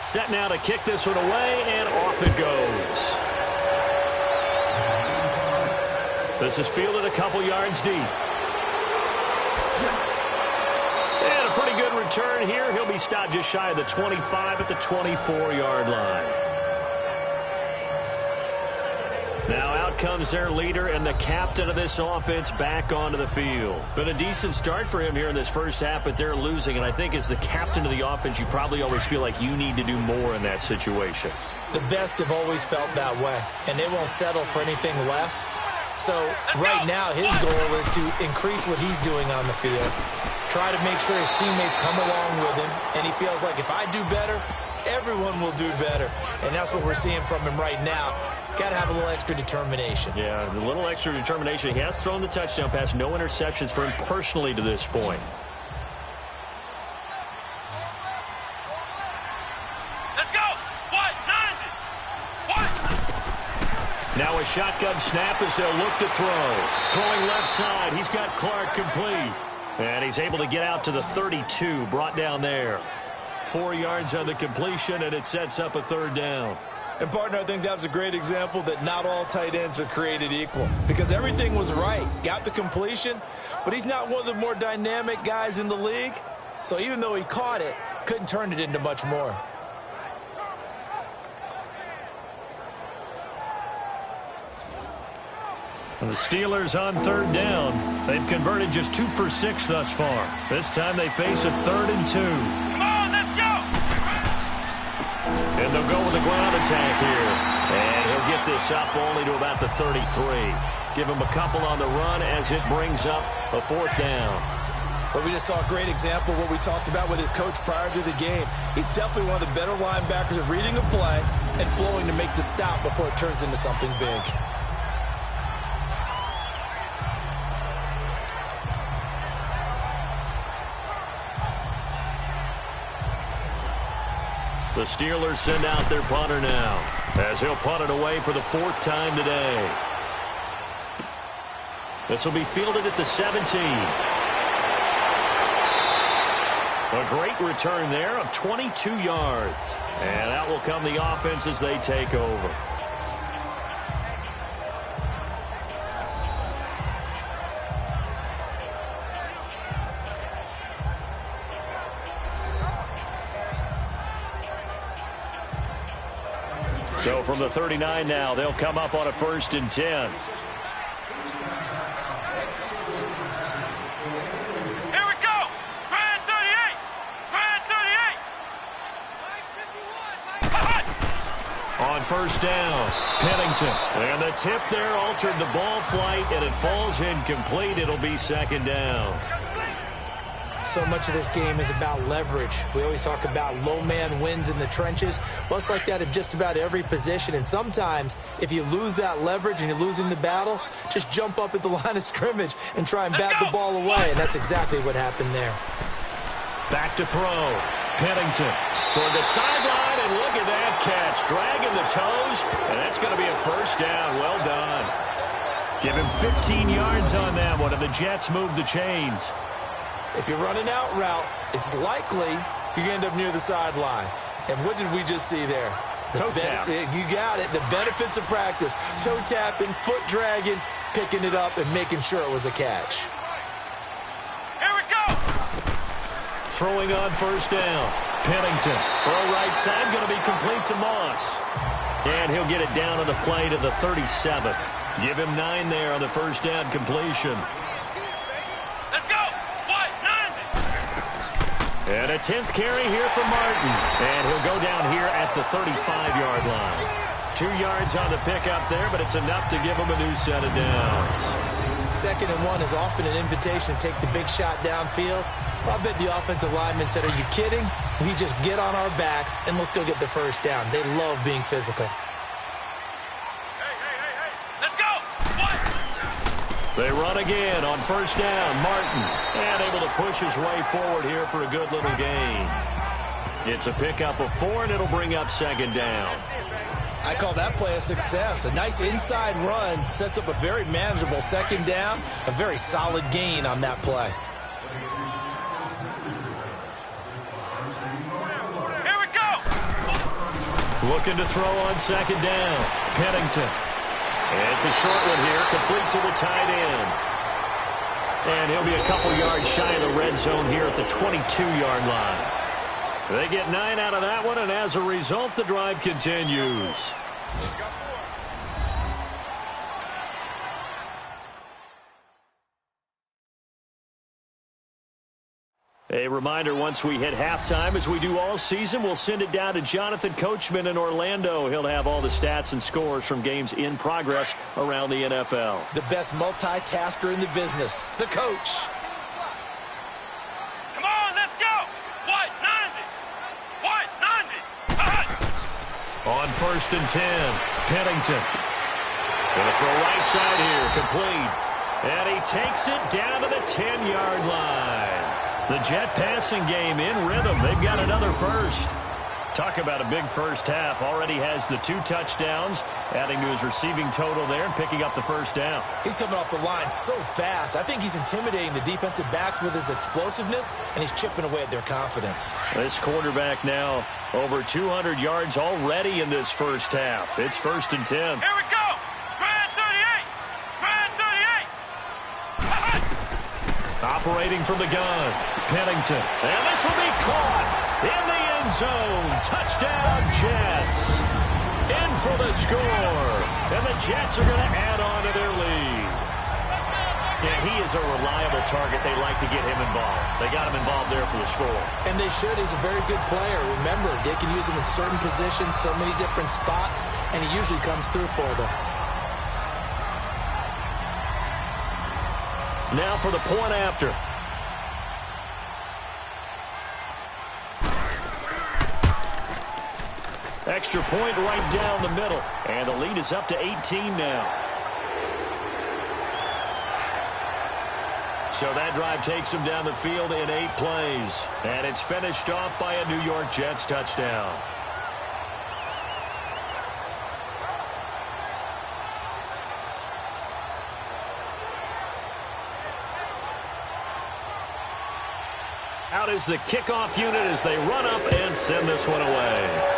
Set now to kick this one away, and off it goes. This is fielded a couple yards deep. And a pretty good return here. He'll be stopped just shy of the 25 at the 24-yard line. Now out comes their leader and the captain of this offense back onto the field. Been a decent start for him here in this first half, but they're losing. And I think as the captain of the offense, you probably always feel like you need to do more in that situation. The best have always felt that way, and they won't settle for anything less. So right now his goal is to increase what he's doing on the field, try to make sure his teammates come along with him, and he feels like if I do better, everyone will do better. And that's what we're seeing from him right now. Got to have a little extra determination. Yeah, the little extra determination. He has thrown the touchdown pass. No interceptions for him personally to this point. let's go. What? 90. What? Now a shotgun snap as they'll look to throw. Throwing left side. He's got Clark complete. And he's able to get out to the 32. Brought down there. 4 yards on the completion, and it sets up a third down. And, partner, I think that was a great example that not all tight ends are created equal. Because everything was right. Got the completion, but he's not one of the more dynamic guys in the league. So even though he caught it, couldn't turn it into much more. And the Steelers on third down. They've converted just 2 for 6 thus far. This time they face a 3rd and 2. Come on, let's go. And they'll go with a ground attack here. And he'll get this up only to about the 33. Give him a couple on the run as it brings up a 4th down. But we just saw a great example of what we talked about with his coach prior to the game. He's definitely one of the better linebackers at reading a play and flowing to make the stop before it turns into something big. The Steelers send out their punter now, as he'll punt it away for the 4th time today. This will be fielded at the 17. A great return there of 22 yards. And that will come the offense as they take over. So from the 39 now, they'll come up on a 1st and 10. On 1st down, Pennington. And the tip there altered the ball flight, and it falls incomplete. It'll be 2nd down. So much of this game is about leverage. We always talk about low man wins in the trenches. Well, it's like that in just about every position. And sometimes, if you lose that leverage and you're losing the battle, just jump up at the line of scrimmage and try and bat the ball away. And that's exactly what happened there. Back to throw. Pennington toward the sideline, and look at that catch. Dragging the toes, and that's going to be a 1st down. Well done. Give him 15 yards on that one, and the Jets move the chains. If you're running out route, it's likely you're going to end up near the sideline. And what did we just see there? Toe tap. You got it. The benefits of practice. Toe tapping, foot dragging, picking it up, and making sure it was a catch. Here we go. Throwing on 1st down. Pennington. Throw right side, going to be complete to Moss. And he'll get it down on the play to the 37. Give him 9 there on the 1st down completion. Let's go. What? 90. And a 10th carry here for Martin. And he'll go down here at the 35-yard line. 2 yards on the pickup there, but it's enough to give him a new set of downs. 2nd and 1 is often an invitation to take the big shot downfield. Well, I bet the offensive lineman said, are you kidding? We just get on our backs and let's go get the 1st down. They love being physical. Hey. Let's go. What? They run again on 1st down. Martin, and able to push his way forward here for a good little gain. It's a pickup of 4, and it'll bring up 2nd down. I call that play a success. A nice inside run sets up a very manageable 2nd down. A very solid gain on that play. Here we go. Looking to throw on 2nd down. Pennington. It's a short one here, complete to the tight end. And he'll be a couple yards shy of the red zone here at the 22-yard line. They get 9 out of that one, and as a result, the drive continues. A reminder, once we hit halftime, as we do all season, we'll send it down to Jonathan Coachman in Orlando. He'll have all the stats and scores from games in progress around the NFL. The best multitasker in the business, the coach. Come on, let's go. What? 90. What? 90. On 1st and 10, Pennington. Gonna throw right side here, complete. And he takes it down to the 10-yard line. The Jet passing game in rhythm. They've got another 1st. Talk about a big first half. Already has the 2 touchdowns, adding to his receiving total there and picking up the 1st down. He's coming off the line so fast. I think he's intimidating the defensive backs with his explosiveness, and he's chipping away at their confidence. This quarterback now over 200 yards already in this first half. It's 1st and 10. Here we go. Grand 38. Grand 38. Operating from the gun, Pennington. And this will be caught in the end zone. Touchdown, Jets. In for the score. And the Jets are going to add on to their lead. Yeah, he is a reliable target. They like to get him involved. They got him involved there for the score. And they should. He's a very good player. Remember, they can use him in certain positions, so many different spots, and he usually comes through for them. Now for the point after. Extra point right down the middle. And the lead is up to 18 now. So that drive takes him down the field in 8 plays. And it's finished off by a New York Jets touchdown. Out is the kickoff unit as they run up and send this one away.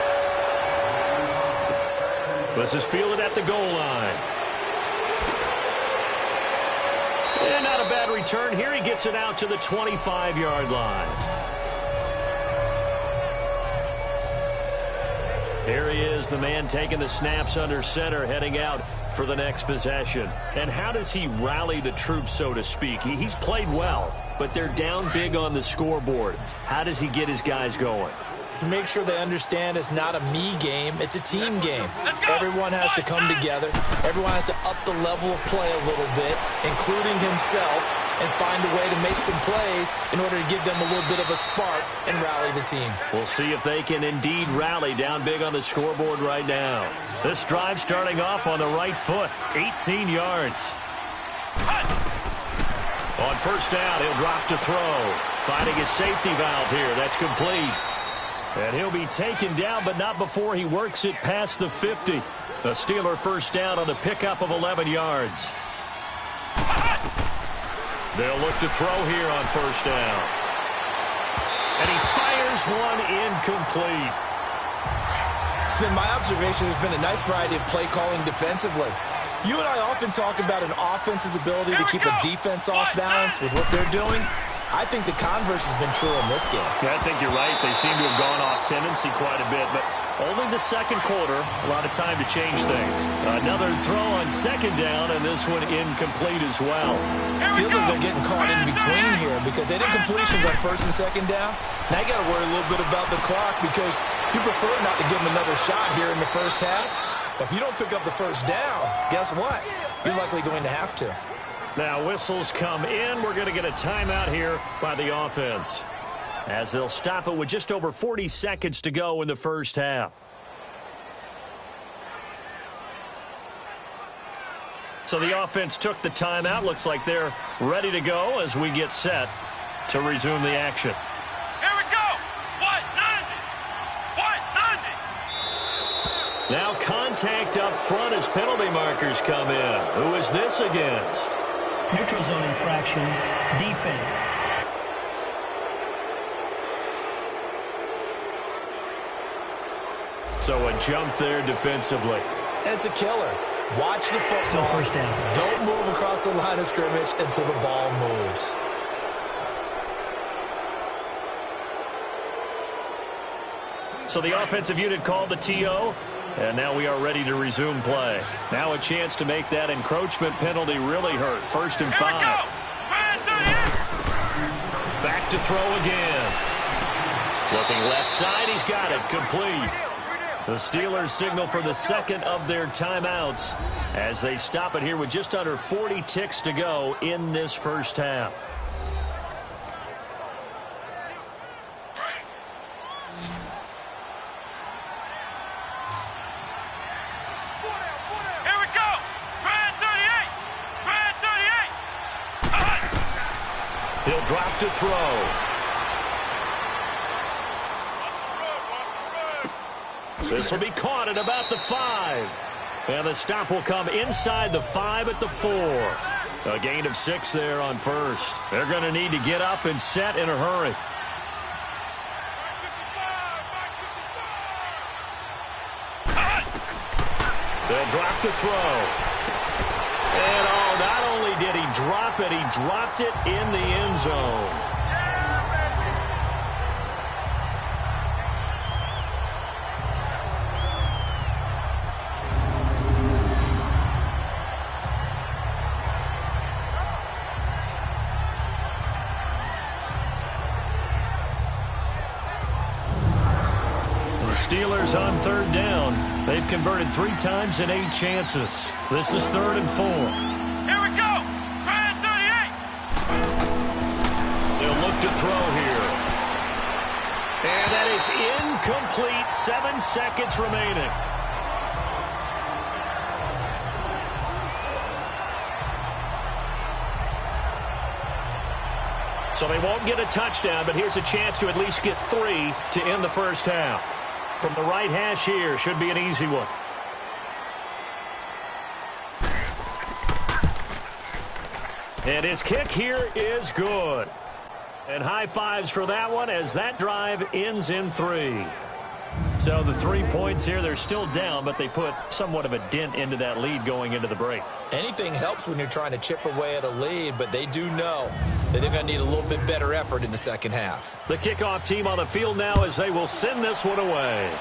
This is fielded at the goal line. And not a bad return. Here he gets it out to the 25-yard line. Here he is, the man taking the snaps under center, heading out for the next possession. And how does he rally the troops, so to speak? He's played well, but they're down big on the scoreboard. How does he get his guys going? To make sure they understand it's not a me game, it's a team game. Everyone has to come together. Everyone has to up the level of play a little bit, including himself, and find a way to make some plays in order to give them a little bit of a spark and rally the team. We'll see if they can indeed rally down big on the scoreboard right now. This drive starting off on the right foot, 18 yards. On first down, he'll drop to throw. Finding his safety valve here. That's complete. And he'll be taken down, but not before he works it past the 50. A Steeler first down on the pickup of 11 yards. They'll look to throw here on first down. And he fires one incomplete. It's been my observation there's been a nice variety of play calling defensively. You and I often talk about an offense's ability to keep a defense off balance with what they're doing. I think the converse has been true in this game. Yeah, I think you're right. They seem to have gone off tendency quite a bit, but only the second quarter, a lot of time to change things. Another throw on second down, and this one incomplete as well. Feels like they're getting caught in between here because they did completions on first and second down. Now you got to worry a little bit about the clock because you prefer not to give them another shot here in the first half. But if you don't pick up the first down, guess what? You're likely going to have to. Now whistles come in. We're going to get a timeout here by the offense, as they'll stop it with just over 40 seconds to go in the first half. So the offense took the timeout. Looks like they're ready to go as we get set to resume the action. Here we go. What? 90. Now contact up front as penalty markers come in. Who is this against? Neutral zone infraction, defense. So a jump there defensively. And it's a killer. Watch the football. Still first down. Don't move across the line of scrimmage until the ball moves. So the offensive unit called the TO, and now we are ready to resume play. Now a chance to make that encroachment penalty really hurt. First and 5. Back to throw again. Looking left side, he's got it. Complete. The Steelers signal for the second of their timeouts as they stop it here with just under 40 ticks to go in this first half. Here we go. Red 38. He'll drop to throw. This will be caught at about the 5. And the stop will come inside the 5 at the 4. A gain of 6 there on first. They're going to need to get up and set in a hurry. They'll drop to throw. And not only did he drop it, he dropped it in the end zone. Steelers on third down. They've converted 3 times in 8 chances. This is 3rd and 4. Here we go. Red 38. They'll look to throw here. And that is incomplete. 7 seconds remaining. So they won't get a touchdown, but here's a chance to at least get 3 to end the first half. From the right hash here, should be an easy one. And his kick here is good. And high fives for that one as that drive ends in 3. So the 3 points here, they're still down, but they put somewhat of a dent into that lead going into the break. Anything helps when you're trying to chip away at a lead, but they do know that they're going to need a little bit better effort in the second half. The kickoff team on the field now as they will send this one away.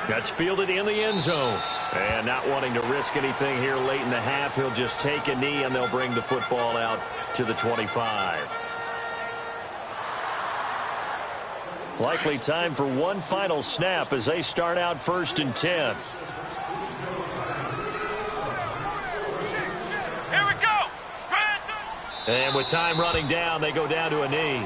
That's fielded in the end zone. And not wanting to risk anything here late in the half, he'll just take a knee and they'll bring the football out to the 25. Likely time for one final snap as they start out 1st and 10. Here we go. And with time running down, they go down to a knee.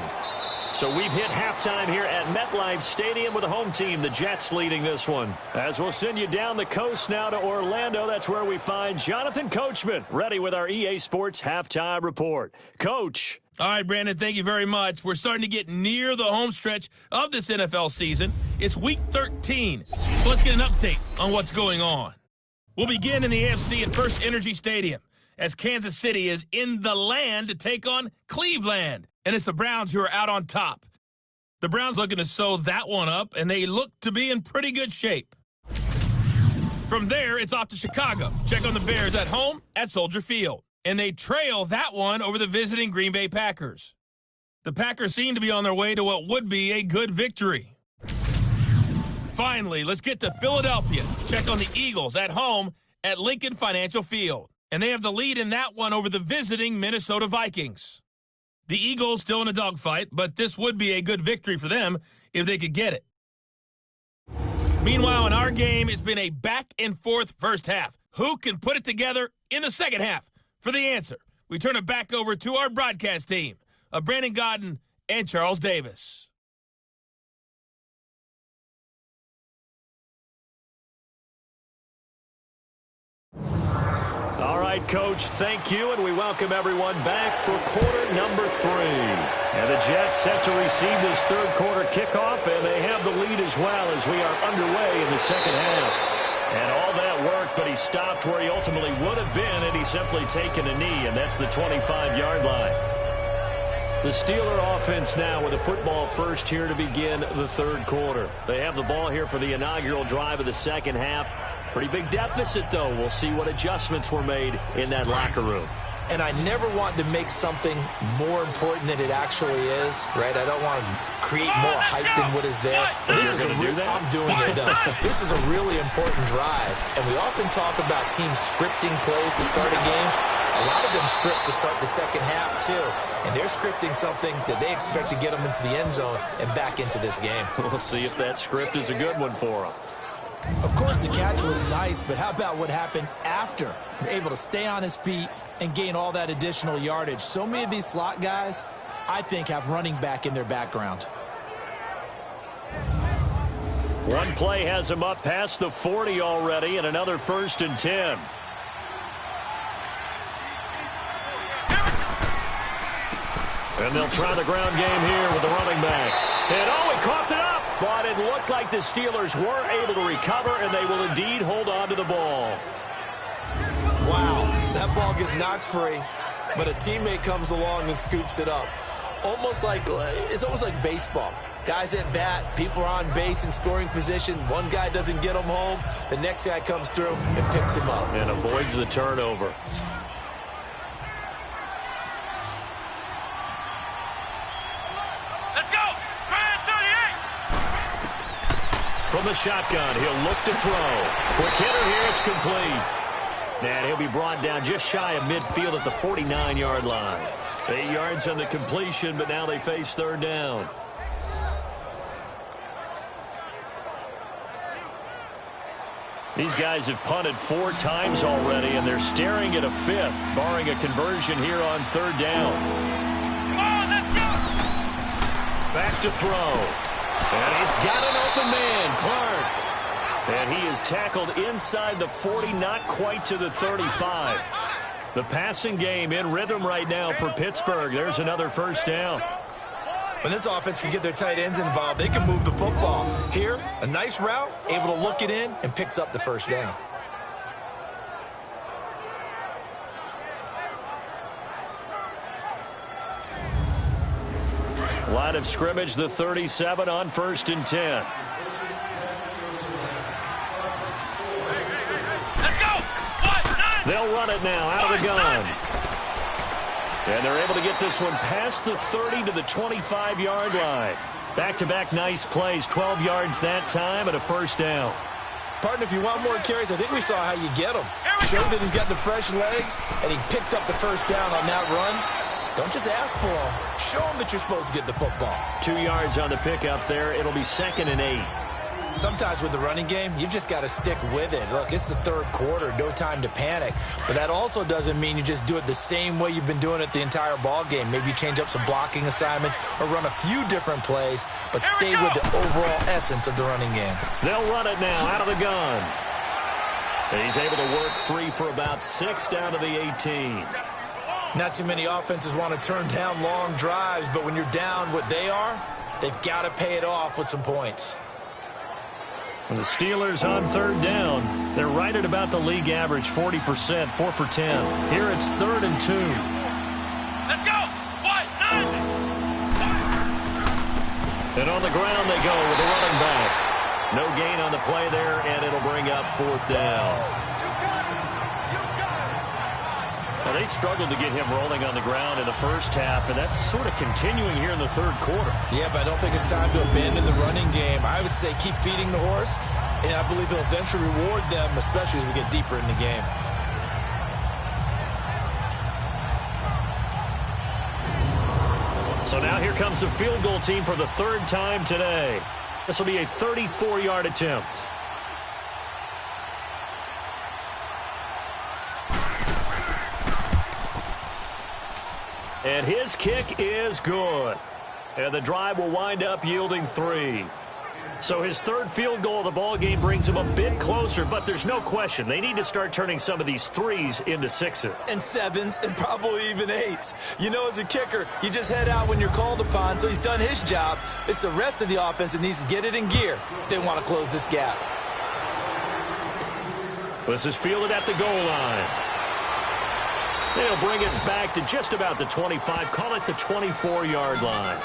So we've hit halftime here at MetLife Stadium with the home team, the Jets, leading this one. As we'll send you down the coast now to Orlando, that's where we find Jonathan Coachman, ready with our EA Sports Halftime Report. Coach. All right, Brandon, thank you very much. We're starting to get near the home stretch of this NFL season. It's Week 13, so let's get an update on what's going on. We'll begin in the AFC at First Energy Stadium as Kansas City is in the land to take on Cleveland. And it's the Browns who are out on top. The Browns looking to sew that one up, and they look to be in pretty good shape. From there, it's off to Chicago. Check on the Bears at home at Soldier Field. And they trail that one over the visiting Green Bay Packers. The Packers seem to be on their way to what would be a good victory. Finally, let's get to Philadelphia. Check on the Eagles at home at Lincoln Financial Field. And they have the lead in that one over the visiting Minnesota Vikings. The Eagles still in a dogfight, but this would be a good victory for them if they could get it. Meanwhile, in our game, it's been a back-and-forth first half. Who can put it together in the second half? For the answer, we turn it back over to our broadcast team of Brandon Gaudin and Charles Davis. All right, Coach, thank you, and we welcome everyone back for quarter number 3. And the Jets set to receive this third quarter kickoff, and they have the lead as well as we are underway in the second half. And all that work, but he stopped where he ultimately would have been, and he's simply taken a knee, and that's the 25-yard line. The Steeler offense now with a football first here to begin the third quarter. They have the ball here for the inaugural drive of the second half. Pretty big deficit, though. We'll see what adjustments were made in that locker room. And I never want to make something more important than it actually is, right? I don't want to create more hype than what is there. But this is I'm doing it. This is a really important drive. And we often talk about teams scripting plays to start a game. A lot of them script to start the second half, too. And they're scripting something that they expect to get them into the end zone and back into this game. We'll see if that script is a good one for them. Of course, the catch was nice, but how about what happened after? Able to stay on his feet and gain all that additional yardage. So many of these slot guys, I think, have running back in their background. One play has him up past the 40 already, and another 1st and 10. And they'll try the ground game here with the running back. And he coughed it up, but it looked like the Steelers were able to recover, and they will indeed hold on to the ball. Wow, that ball gets knocked free, but a teammate comes along and scoops it up. It's almost like baseball. Guys at bat, people are on base in scoring position. One guy doesn't get him home. The next guy comes through and picks him up. And avoids the turnover. Let's go. Brand 38. From the shotgun, he'll look to throw. Quick hitter here, it's complete. And he'll be brought down just shy of midfield at the 49-yard line. 8 yards on the completion, but now they face third down. These guys have punted 4 times already, and they're staring at a 5th, barring a conversion here on third down. Come on, let's go. Back to throw. And he's got an open man, Clark. And he is tackled inside the 40, not quite to the 35. The passing game in rhythm right now for Pittsburgh. There's another first down. When this offense can get their tight ends involved, they can move the football. Here, a nice route, able to look it in, and picks up the first down. Line of scrimmage, the 37 on 1st and 10. Let's go. They'll run it now out of the gun. And they're able to get this one past the 30 to the 25-yard line. Back-to-back nice plays, 12 yards that time and a first down. Partner, if you want more carries, I think we saw how you get them. Showed that he's got the fresh legs, and he picked up the first down on that run. Don't just ask for them. Show them that you're supposed to get the football. 2 yards on the pickup there. It'll be 2nd and 8. Sometimes with the running game, you've just got to stick with it. Look, it's the third quarter, no time to panic. But that also doesn't mean you just do it the same way you've been doing it the entire ball game. Maybe you change up some blocking assignments or run a few different plays, but stay with the overall essence of the running game. They'll run it now out of the gun. And he's able to work free for about 6 down to the 18. Not too many offenses want to turn down long drives, but when you're down what they are, they've got to pay it off with some points. And the Steelers on 3rd down. They're right at about the league average, 40%, 4 for 10. Here it's 3rd and 2. Let's go. And on the ground they go with the running back. No gain on the play there, and it'll bring up 4th down. Well, they struggled to get him rolling on the ground in the first half, and that's sort of continuing here in the third quarter. Yeah, but I don't think it's time to abandon the running game. I would say keep feeding the horse, and I believe he'll eventually reward them, especially as we get deeper in the game. So now here comes the field goal team for the 3rd time today. This will be a 34-yard attempt. And his kick is good. And the drive will wind up yielding 3. So his 3rd field goal of the ball game brings him a bit closer, but there's no question they need to start turning some of these 3s into 6s. And 7s, and probably even 8s. You know, as a kicker, you just head out when you're called upon, so he's done his job. It's the rest of the offense that needs to get it in gear if they want to close this gap. This is fielded at the goal line. They'll bring it back to just about the 25. Call it the 24-yard line.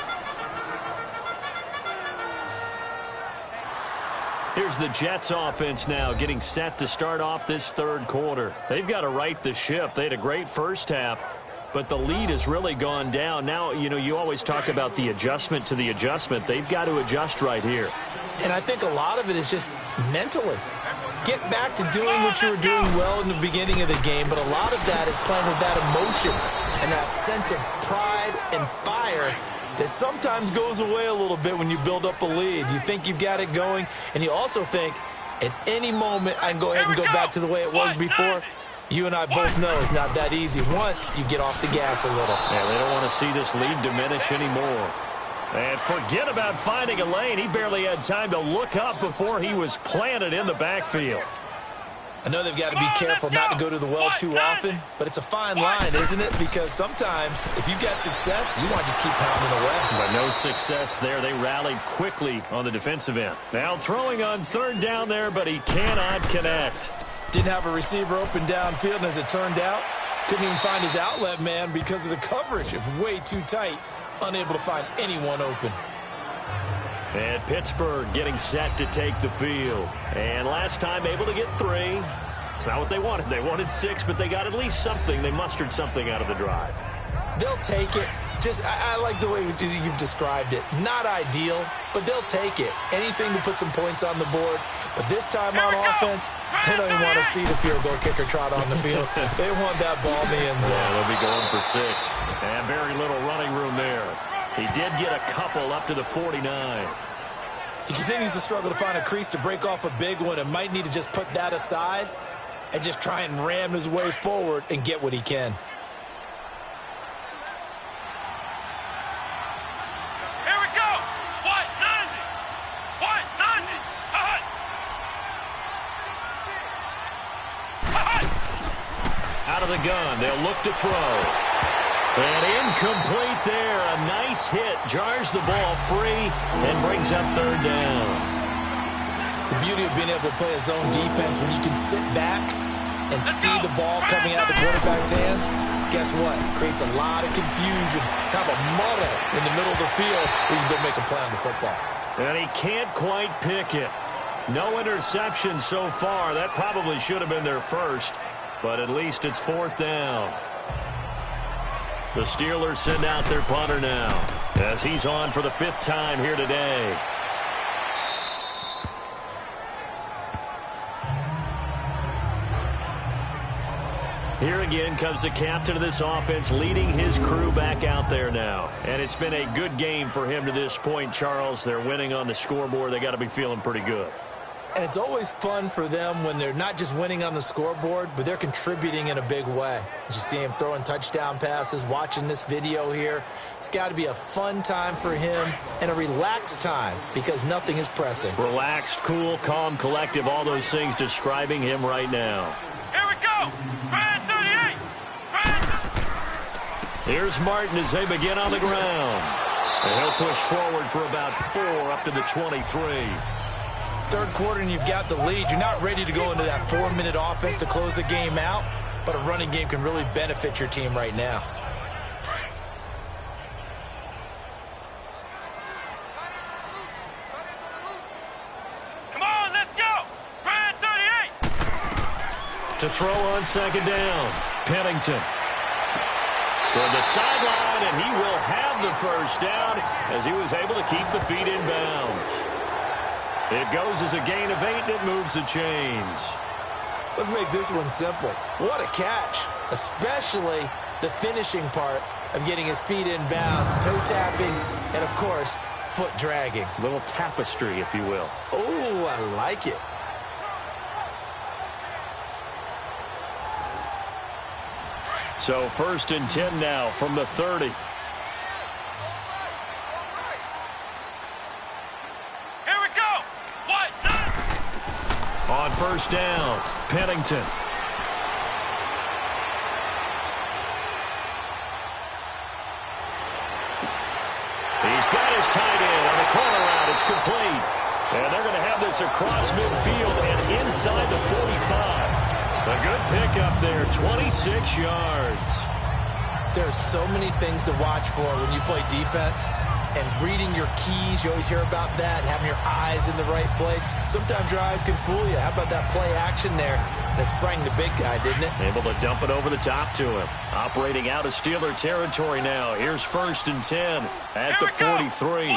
Here's the Jets offense now getting set to start off this 3rd quarter. They've got to right the ship. They had a great first half, but the lead has really gone down. Now, you know, you always talk about the adjustment to the adjustment. They've got to adjust right here. And I think a lot of it is just mentally. Get back to doing what you were doing well in the beginning of the game, but a lot of that is playing with that emotion and that sense of pride and fire that sometimes goes away a little bit when you build up a lead. You think you've got it going, and you also think at any moment I can go ahead and go back to the way it was before. You and I both know it's not that easy once you get off the gas a little. Yeah, they don't want to see this lead diminish anymore. And forget about finding a lane. He barely had time to look up before he was planted in the backfield. I know they've got to be careful not to go to the well too often, but it's a fine line, isn't it? Because sometimes if you've got success, you want to just keep pounding away. But no success there. They rallied quickly on the defensive end. Now throwing on 3rd down there, but he cannot connect. Didn't have a receiver open downfield, and as it turned out, couldn't even find his outlet man because of the coverage. It's way too tight. Unable to find anyone open. And Pittsburgh getting set to take the field. And last time able to get 3. It's not what they wanted. They wanted 6, but they got at least something. They mustered something out of the drive. They'll take it. I like the way you've described it. Not ideal, but they'll take it. Anything to put some points on the board. But this time on offense, they don't even want to see the field goal kicker trot on the field. They want that ball in the end zone. Yeah, they'll be going for 6. And very little running room there. He did get a couple up to the 49. He continues to struggle to find a crease to break off a big one and might need to just put that aside and just try and ram his way forward and get what he can. Here we go. What? 90. What? 90. Out of the gun. They'll look to throw. And incomplete there. A nice hit. Jars the ball free and brings up 3rd down. The beauty of being able to play a zone defense when you can sit back and see the ball coming out of the quarterback's hands, guess what? It creates a lot of confusion, kind of a muddle in the middle of the field where you can go make a play on the football. And he can't quite pick it. No interception so far. That probably should have been their first, but at least it's 4th down. The Steelers send out their punter now as he's on for the 5th time here today. Here again comes the captain of this offense leading his crew back out there now. And it's been a good game for him to this point, Charles. They're winning on the scoreboard. They got to be feeling pretty good. And it's always fun for them when they're not just winning on the scoreboard, but they're contributing in a big way. As you see him throwing touchdown passes, watching this video here, it's got to be a fun time for him and a relaxed time because nothing is pressing. Relaxed, cool, calm, collective, all those things describing him right now. Here we go. Red 38. Here's Martin as they begin on the ground. And he'll push forward for about 4 up to the 23. Third quarter and you've got the lead. You're not ready to go into that 4-minute offense to close the game out, but a running game can really benefit your team right now. Come on, let's go. Red 38. To throw on 2nd down, Pennington. Toward the sideline, and he will have the 1st down as he was able to keep the feet in bounds. It goes as a gain of 8, and it moves the chains. Let's make this one simple. What a catch, especially the finishing part of getting his feet in bounds, toe tapping, and, of course, foot dragging. A little tapestry, if you will. Oh, I like it. So 1st and 10 now from the 30. On 1st down, Pennington. He's got his tight end on the corner route. It's complete. And they're going to have this across midfield and inside the 45. A good pickup there, 26 yards. There are so many things to watch for when you play defense. And reading your keys, you always hear about that, and having your eyes in the right place. Sometimes your eyes can fool you. How about that play action there? And it sprang the big guy, didn't it? Able to dump it over the top to him. Operating out of Steeler territory now. Here's 1st and 10 at the 43.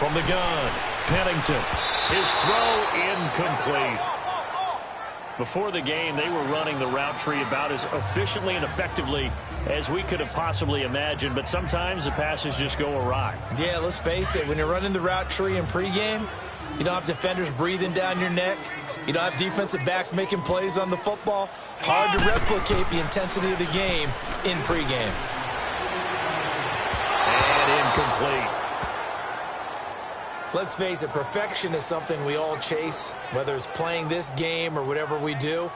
From the gun, Pennington. His throw incomplete. Before the game, they were running the route tree about as efficiently and effectively as we could have possibly imagined, but sometimes the passes just go awry. Yeah, let's face it. When you're running the route tree in pregame, you don't have defenders breathing down your neck. You don't have defensive backs making plays on the football. Hard to replicate the intensity of the game in pregame. And incomplete. Let's face it, perfection is something we all chase, whether it's playing this game or whatever we do.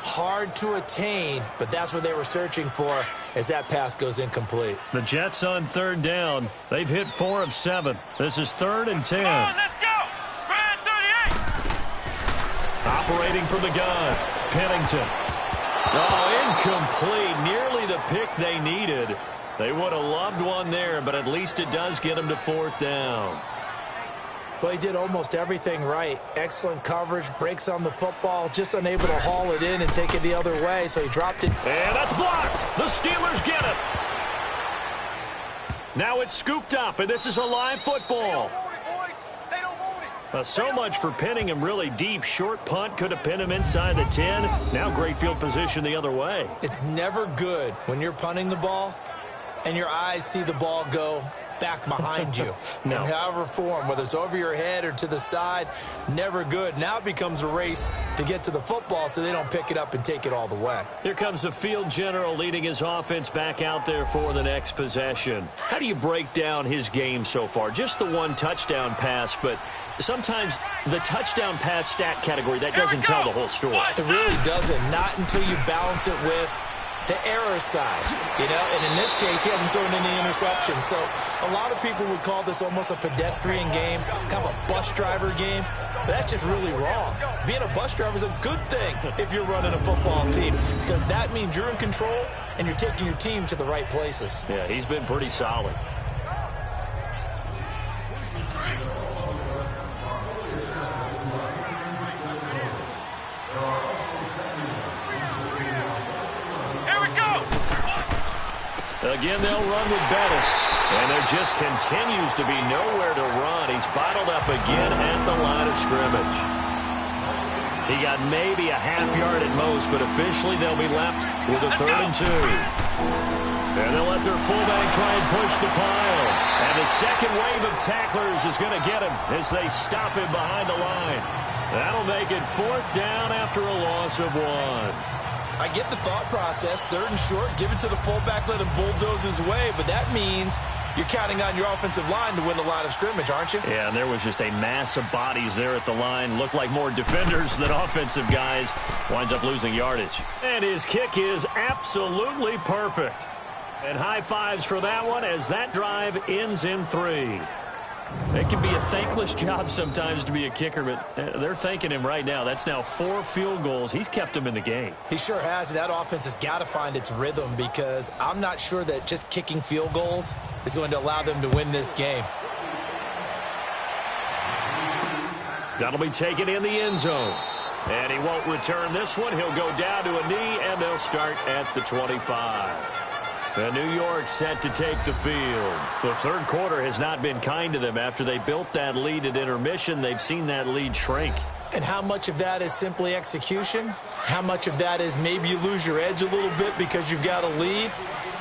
Hard to attain, but that's what they were searching for as that pass goes incomplete. The Jets on 3rd down. They've hit 4 of 7. This is 3rd and 10. Come on, let's go. Red 38. Operating from the gun, Pennington. Oh, incomplete. Nearly the pick they needed. They would have loved one there, but at least it does get them to 4th down. Well, he did almost everything right. Excellent coverage, breaks on the football, just unable to haul it in and take it the other way, so he dropped it. And that's blocked. The Steelers get it. Now it's scooped up, and this is a live football. So much for pinning him really deep. Short punt could have pinned him inside the 10. Now great field position the other way. It's never good when you're punting the ball and your eyes see the ball go back behind you. No. In however form, whether it's over your head or to the side, never good. Now it becomes a race to get to the football so they don't pick it up and take it all the way. Here comes the field general leading his offense back out there for the next possession. How do you break down his game so far? Just the 1 touchdown pass, but sometimes the touchdown pass stat category, that doesn't tell the whole story. It really doesn't. Not until you balance it with the error side, and in this case, he hasn't thrown any interceptions. So a lot of people would call this almost a pedestrian game, kind of a bus driver game, but that's just really wrong. Being a bus driver is a good thing if you're running a football team, because that means you're in control and you're taking your team to the right places. Yeah, he's been pretty solid. Again, they'll run with Bettis. And there just continues to be nowhere to run. He's bottled up again at the line of scrimmage. He got maybe a half yard at most, but officially they'll be left with a 3rd and 2. And they'll let their fullback try and push the pile. And the second wave of tacklers is going to get him as they stop him behind the line. That'll make it 4th down after a loss of 1. I get the thought process, 3rd and short, give it to the fullback, let him bulldoze his way, but that means you're counting on your offensive line to win the line of scrimmage, aren't you? Yeah, and there was just a mass of bodies there at the line. Looked like more defenders than offensive guys. Winds up losing yardage. And his kick is absolutely perfect. And high fives for that one as that drive ends in 3. It can be a thankless job sometimes to be a kicker, but they're thanking him right now. That's now 4 field goals. He's kept them in the game. He sure has. That offense has got to find its rhythm, because I'm not sure that just kicking field goals is going to allow them to win this game. That'll be taken in the end zone. And he won't return this one. He'll go down to a knee, and they'll start at the 25. And New York set to take the field. The third quarter has not been kind to them. After they built that lead at intermission, they've seen that lead shrink. And how much of that is simply execution? How much of that is maybe you lose your edge a little bit because you've got a lead?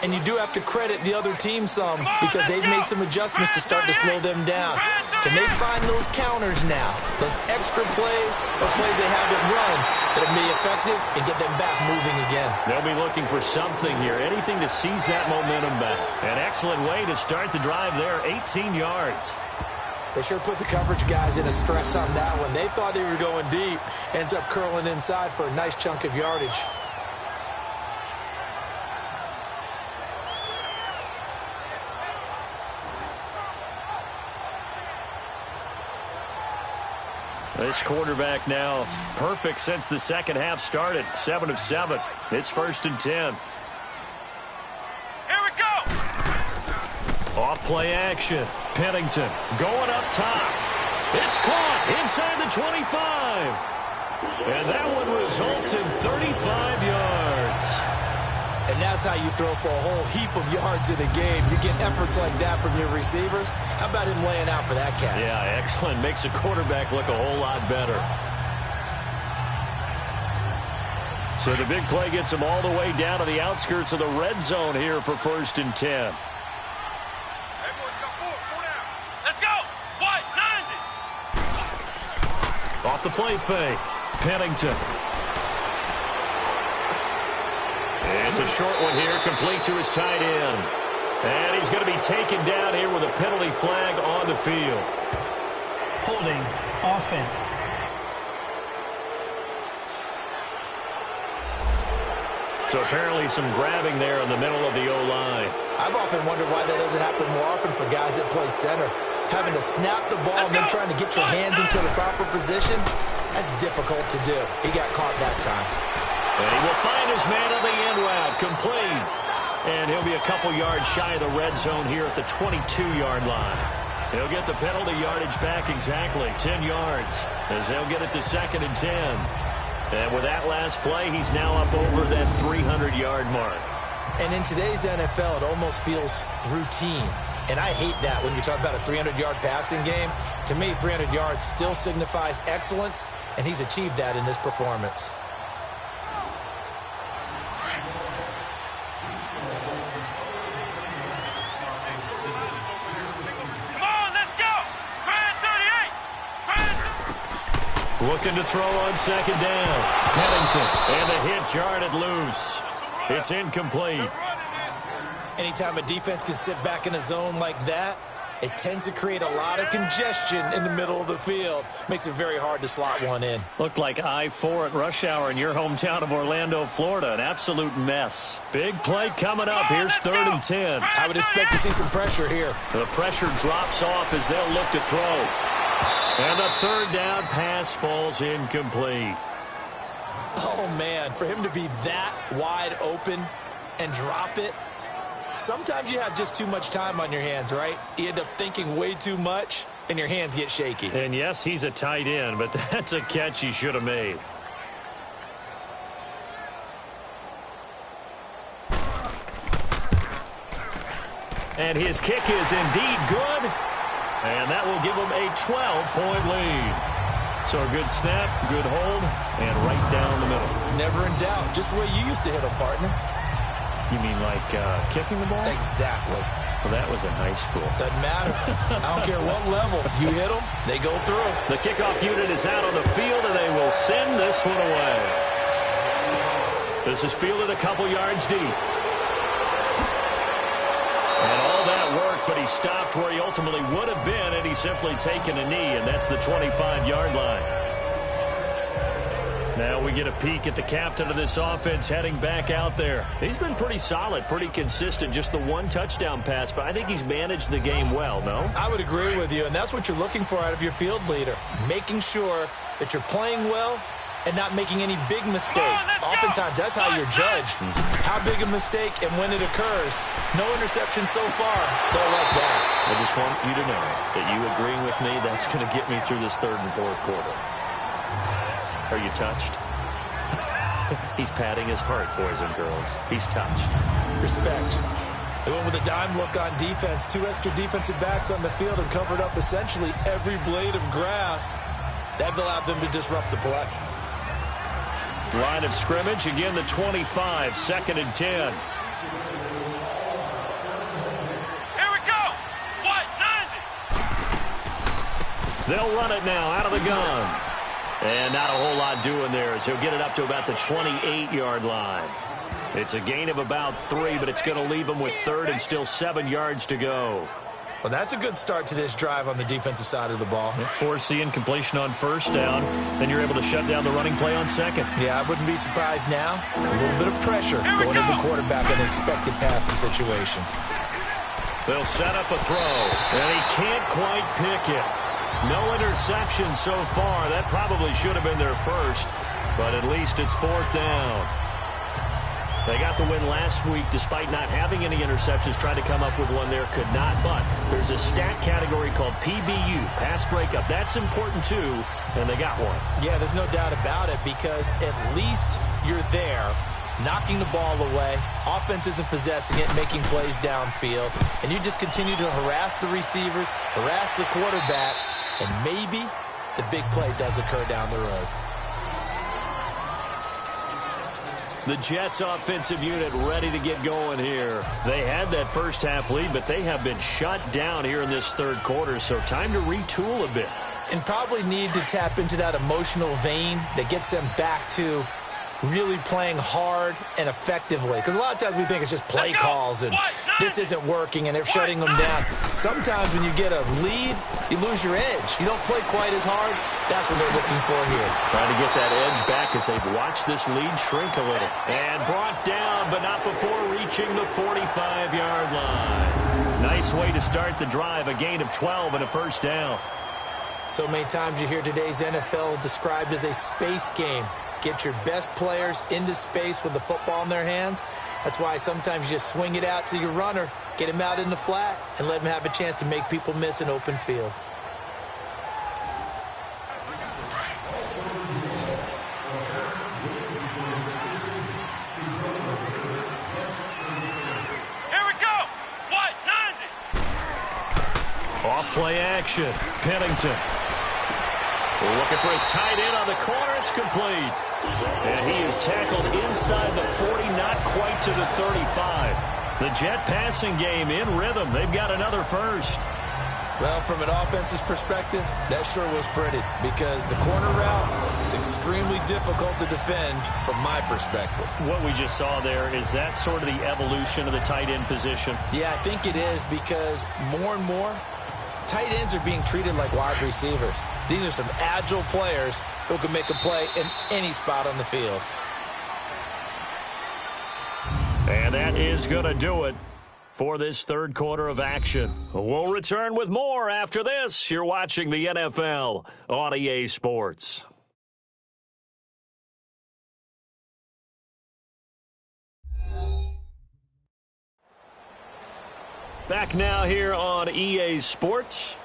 And you do have to credit the other team some, because they've made some adjustments to start to slow them down. Can they find those counters now, those extra plays or plays they haven't run that will be effective and get them back moving again? They'll be looking for something here, anything to seize that momentum back. An excellent way to start the drive there, 18 yards. They sure put the coverage guys in a stress on that one. They thought they were going deep, ends up curling inside for a nice chunk of yardage. This quarterback now perfect since the second half started. 7 of 7. It's 1st and 10. Here we go. Off play action. Pennington going up top. It's caught inside the 25. And that one results in 35 yards. And that's how you throw for a whole heap of yards in a game. You get efforts like that from your receivers. How about him laying out for that cat? Yeah, excellent. Makes a quarterback look a whole lot better. So the big play gets him all the way down to the outskirts of the red zone here for 1st and 10. Let's go. White, 90. Off the play fake. Pennington. It's a short one here, complete to his tight end. And he's going to be taken down here with a penalty flag on the field. Holding, offense. So apparently some grabbing there in the middle of the O-line. I've often wondered why that doesn't happen more often for guys that play center. Having to snap the ball and then trying to get your hands into the proper position, that's difficult to do. He got caught that time. And he will find his man on the end route, complete. And he'll be a couple yards shy of the red zone here at the 22-yard line. He'll get the penalty yardage back exactly, 10 yards, as they'll get it to 2nd and 10. And with that last play, he's now up over that 300-yard mark. And in today's NFL, it almost feels routine. And I hate that when you talk about a 300-yard passing game. To me, 300 yards still signifies excellence, and he's achieved that in this performance. Looking to throw on 2nd down. Pennington, and the hit jarred loose. It's incomplete. Anytime a defense can sit back in a zone like that, It tends to create a lot of congestion in the middle of the field. Makes it very hard to slot one in. Looked like I-4 at rush hour in your hometown of Orlando, Florida. An absolute mess. Big play coming up. Here's 3rd and 10. I would expect to see some pressure here. The pressure drops off as they'll look to throw. And the 3rd down pass falls incomplete. Oh, man, for him to be that wide open and drop it. Sometimes you have just too much time on your hands, right? You end up thinking way too much, and your hands get shaky. And yes, he's a tight end, but that's a catch he should have made. And his kick is indeed good. And that will give him a 12-point lead. So a good snap, good hold, and right down the middle. Never in doubt. Just the way you used to hit them, partner. You mean like kicking the ball? Exactly. Well, that was in high school. Doesn't matter. I don't care what level. You hit them, they go through. The kickoff unit is out on the field, and they will send this one away. This is fielded a couple yards deep. And all that work, but he stopped where he ultimately would have been, and he's simply taken a knee, and that's the 25-yard line. Now we get a peek at the captain of this offense heading back out there. He's been pretty solid, pretty consistent, just the one touchdown pass, but I think he's managed the game well, no? I would agree with you, and that's what you're looking for out of your field leader, making sure that you're playing well and not making any big mistakes. Oftentimes, that's how you're judged. How big a mistake and when it occurs. No interception so far. Don't like that. I just want you to know that you agreeing with me, that's going to get me through this 3rd and 4th quarter. Are you touched? He's patting his heart, boys and girls. He's touched. Respect. They went with a dime look on defense. 2 extra defensive backs on the field and covered up essentially every blade of grass. That allowed them to disrupt the play. Line of scrimmage, again the 25, 2nd and 10. Here we go. What? 90. They'll run it now out of the gun. And not a whole lot doing there as he'll get it up to about the 28-yard line. It's a gain of about 3, but it's going to leave him with 3rd and still 7 yards to go. Well, that's a good start to this drive on the defensive side of the ball. Force incompletion on 1st down. Then you're able to shut down the running play on 2nd. Yeah, I wouldn't be surprised now. A little bit of pressure going into the quarterback in an expected passing situation. They'll set up a throw, and he can't quite pick it. No interception so far. That probably should have been their first, but at least it's 4th down. They got the win last week despite not having any interceptions. Tried to come up with one there, could not. But there's a stat category called PBU, pass breakup. That's important too, and they got one. Yeah, there's no doubt about it because at least you're there, knocking the ball away. Offense isn't possessing it, making plays downfield. And you just continue to harass the receivers, harass the quarterback, and maybe the big play does occur down the road. The Jets offensive unit ready to get going here. They had that first half lead, but they have been shut down here in this 3rd quarter, so time to retool a bit. And probably need to tap into that emotional vein that gets them back to really playing hard and effectively. Because a lot of times we think it's just play calls and this isn't working and they're shutting them down. Sometimes when you get a lead, you lose your edge. You don't play quite as hard. That's what they're looking for here. Trying to get that edge back as they've watched this lead shrink a little. And brought down, but not before reaching the 45-yard line. Nice way to start the drive, a gain of 12 and a 1st down. So many times you hear today's NFL described as a space game. Get your best players into space with the football in their hands. That's why sometimes you just swing it out to your runner, get him out in the flat, and let him have a chance to make people miss an open field. Here we go. What? 90. Off play action. Pennington. Looking for his tight end on the corner. It's complete. And he is tackled inside the 40, not quite to the 35. The Jet passing game in rhythm. They've got another first. Well, from an offense's perspective, that sure was pretty because the corner route is extremely difficult to defend from my perspective. What we just saw there, is that sort of the evolution of the tight end position? Yeah, I think it is because more and more tight ends are being treated like wide receivers. These are some agile players who can make a play in any spot on the field. And that is going to do it for this third quarter of action. We'll return with more after this. You're watching the NFL on EA Sports. Back now here on EA Sports.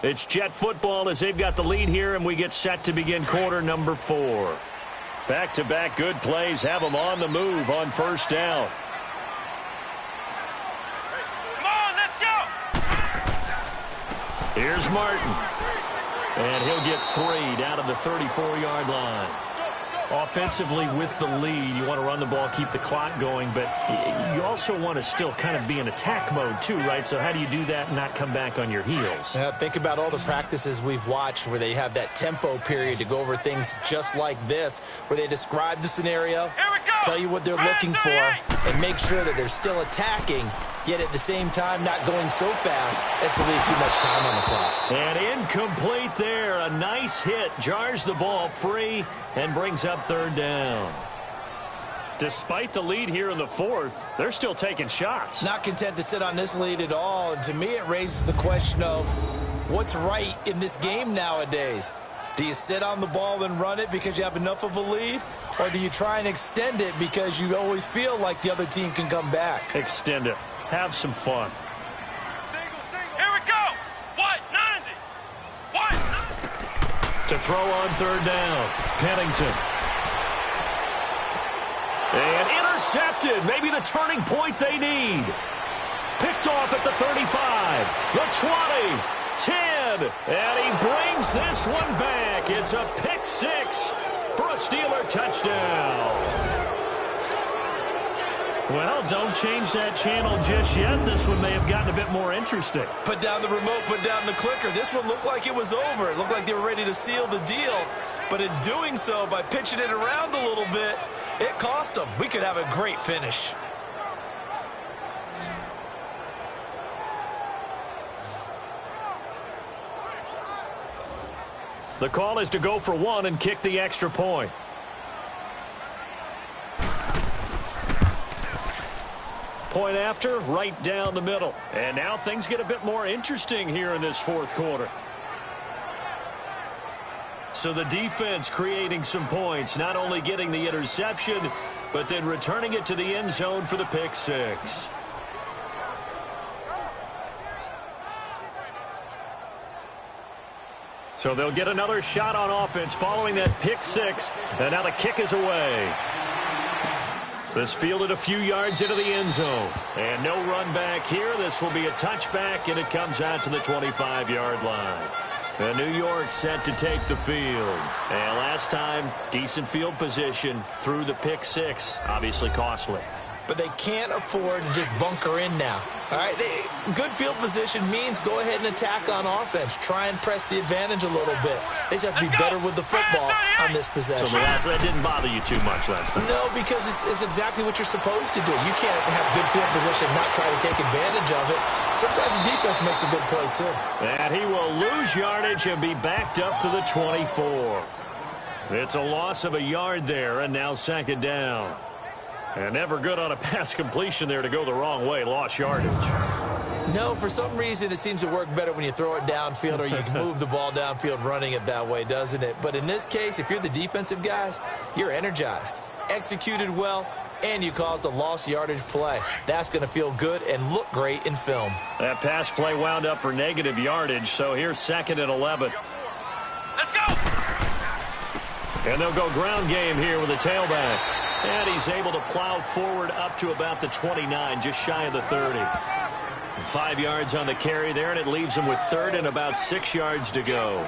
It's Jet football as they've got the lead here, and we get set to begin quarter number 4. Back-to-back good plays have them on the move on first down. Come on, let's go. Here's Martin. And he'll get 3 down to the 34-yard line. Offensively with the lead, you want to run the ball, keep the clock going, but you also want to still kind of be in attack mode too, right? So how do you do that and not come back on your heels? Think about all the practices we've watched where they have that tempo period to go over things just like this, where they describe the scenario, tell you what they're looking for, and make sure that they're still attacking, yet at the same time not going so fast as to leave too much time on the clock. And incomplete there. A nice hit. Jars the ball free and brings up third down. Despite the lead here in the fourth, they're still taking shots. Not content to sit on this lead at all. And to me, it raises the question of what's right in this game nowadays. Do you sit on the ball and run it because you have enough of a lead? Or do you try and extend it because you always feel like the other team can come back? Extend it. Have some fun. Here we go. What? 90. What? To throw on third down. Pennington. And intercepted. Maybe the turning point they need. Picked off at the 35. The 20. 10. And he brings this one back. It's a pick 6 for a Steeler touchdown. Well, don't change that channel just yet. This one may have gotten a bit more interesting. Put down the remote, put down the clicker. This one looked like it was over. It looked like they were ready to seal the deal. But in doing so, by pitching it around a little bit, it cost them. We could have a great finish. The call is to go for 1 and kick the extra point. Point after, right down the middle. And now things get a bit more interesting here in this fourth quarter. So the defense creating some points, not only getting the interception, but then returning it to the end zone for the pick 6. So they'll get another shot on offense following that pick 6, and now the kick is away. This fielded a few yards into the end zone. And no run back here. This will be a touchback, and it comes out to the 25-yard line. And New York set to take the field. And last time, decent field position through the pick 6. Obviously costly. But they can't afford to just bunker in now. All right, good field position means go ahead and attack on offense. Try and press the advantage a little bit. They just have to be better with the football on this possession. So that didn't bother you too much last time? No, because it's exactly what you're supposed to do. You can't have good field position and not try to take advantage of it. Sometimes the defense makes a good play, too. And he will lose yardage and be backed up to the 24. It's a loss of a yard there, and now second down. And never good on a pass completion there to go the wrong way. Lost yardage. No, for some reason it seems to work better when you throw it downfield or you can move the ball downfield running it that way, doesn't it? But in this case, if you're the defensive guys, you're energized, executed well, and you caused a lost yardage play. That's going to feel good and look great in film. That pass play wound up for negative yardage, so here's 2nd and 11. Let's go. And they'll go ground game here with a tailback. And he's able to plow forward up to about the 29, just shy of the 30. 5 yards on the carry there, and it leaves him with 3rd and about 6 yards to go.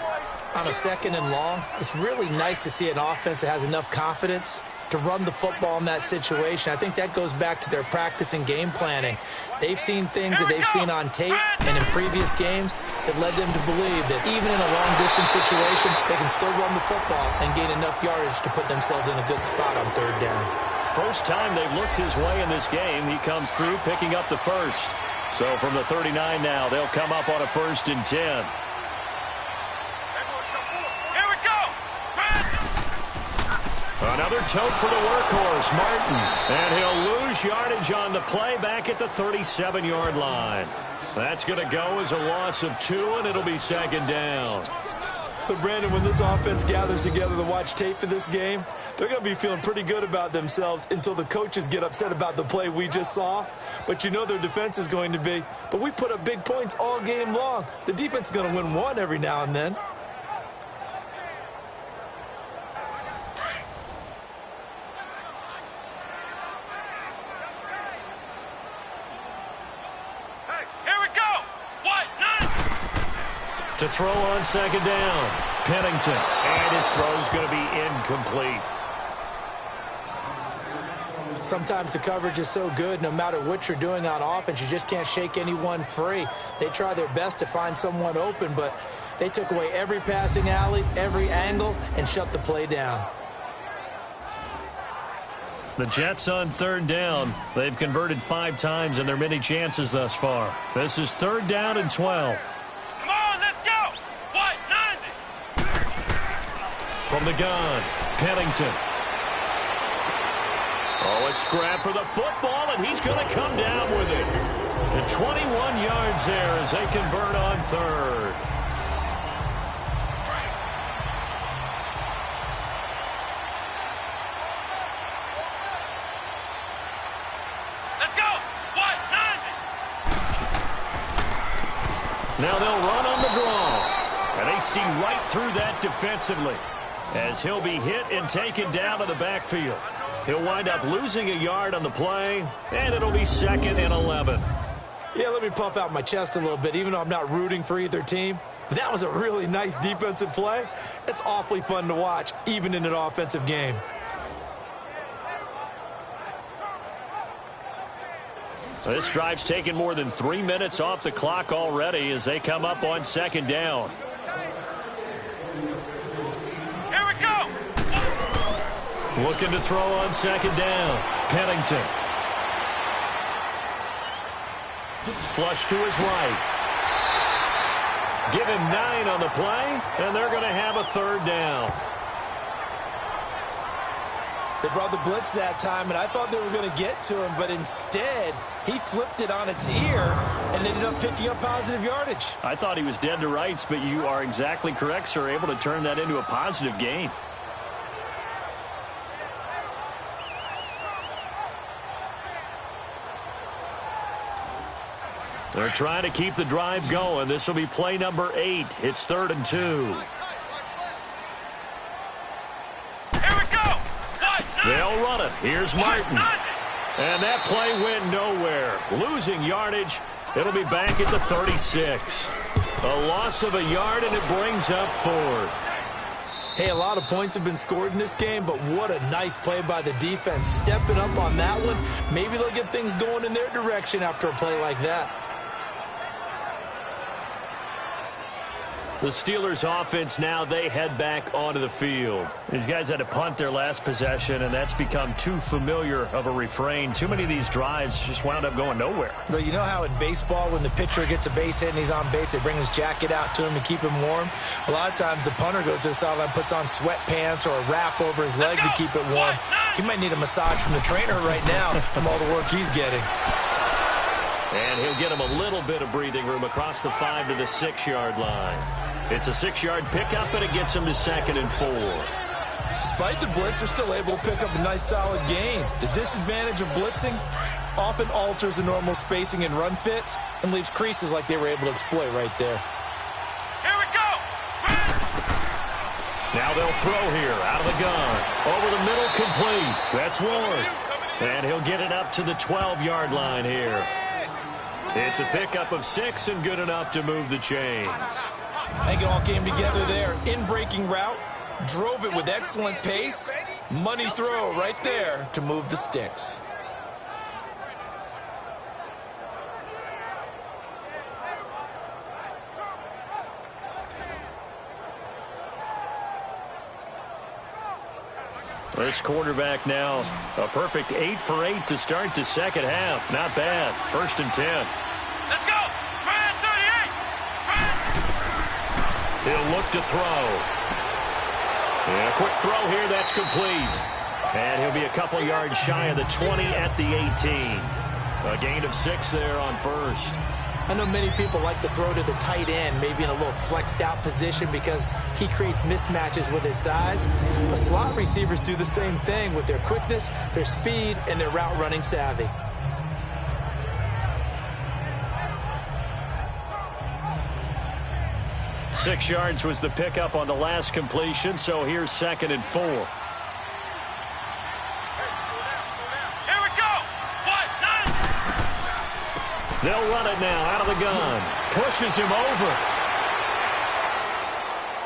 On a 2nd and long, it's really nice to see an offense that has enough confidence to run the football in that situation. I think that goes back to their practice and game planning. They've seen things that they've seen on tape and in previous games that led them to believe that even in a long-distance situation, they can still run the football and gain enough yardage to put themselves in a good spot on 3rd down. First time they've looked his way in this game. He comes through picking up the first. So from the 39 now, they'll come up on a 1st and 10. Here we go. Another tote for the workhorse, Martin. And he'll lose yardage on the play back at the 37-yard line. That's going to go as a loss of 2, and it'll be 2nd down. So, Brandon, when this offense gathers together to watch tape for this game, they're going to be feeling pretty good about themselves until the coaches get upset about the play we just saw. But you know their defense is going to be. But we put up big points all game long. The defense is going to win one every now and then. To throw on 2nd down, Pennington. And his throw's going to be incomplete. Sometimes the coverage is so good, no matter what you're doing on offense, you just can't shake anyone free. They try their best to find someone open, but they took away every passing alley, every angle, and shut the play down. The Jets on 3rd down. They've converted 5 times in their many chances thus far. This is 3rd down and 12. From the gun, Pennington. Oh, a scrap for the football, and he's going to come down with it. And 21 yards there as they convert on 3rd. Let's go. What? 90. Now they'll run on the draw. And they see right through that defensively, as he'll be hit and taken down to the backfield. He'll wind up losing a yard on the play, and it'll be 2nd and 11. Yeah, let me puff out my chest a little bit, even though I'm not rooting for either team. But that was a really nice defensive play. It's awfully fun to watch, even in an offensive game. This drive's taken more than 3 minutes off the clock already as they come up on 2nd down. Looking to throw on 2nd down. Pennington. Flush to his right. Give him 9 on the play, and they're going to have a 3rd down. They brought the blitz that time, and I thought they were going to get to him, but instead, he flipped it on its ear and ended up picking up positive yardage. I thought he was dead to rights, but you are exactly correct, sir, able to turn that into a positive gain. They're trying to keep the drive going. This will be play number 8. It's 3rd and 2. Here we go. They'll run it. Here's Martin. And that play went nowhere. Losing yardage. It'll be back at the 36. A loss of a yard, and it brings up 4th. Hey, a lot of points have been scored in this game, but what a nice play by the defense. Stepping up on that one, maybe they'll get things going in their direction after a play like that. The Steelers offense now, they head back onto the field. These guys had to punt their last possession, and that's become too familiar of a refrain. Too many of these drives just wound up going nowhere. But you know how in baseball, when the pitcher gets a base hit and he's on base, they bring his jacket out to him to keep him warm? A lot of times the punter goes to the sideline, puts on sweatpants or a wrap over his leg to keep it warm. He might need a massage from the trainer right now from all the work he's getting. And he'll get him a little bit of breathing room across the 5 to the 6-yard line. It's a 6-yard pickup, and it gets him to 2nd and 4. Despite the blitz, they're still able to pick up a nice, solid gain. The disadvantage of blitzing often alters the normal spacing and run fits and leaves creases like they were able to exploit right there. Here we go. Now they'll throw here out of the gun. Over the middle, complete. That's Ward. And he'll get it up to the 12-yard line here. It's a pickup of 6 and good enough to move the chains. I think it all came together there. In-breaking route, drove it with excellent pace. Money throw right there to move the sticks. This quarterback now, a perfect 8 for 8 to start the second half. Not bad. 1st and 10. He'll look to throw. And a quick throw here, that's complete. And he'll be a couple yards shy of the 20 at the 18. A gain of 6 there on first. I know many people like to throw to the tight end, maybe in a little flexed out position because he creates mismatches with his size. But slot receivers do the same thing with their quickness, their speed, and their route running savvy. Six yards was the pickup on the last completion, so here's 2nd and 4. Here we go. What? They'll run it now out of the gun. Pushes him over.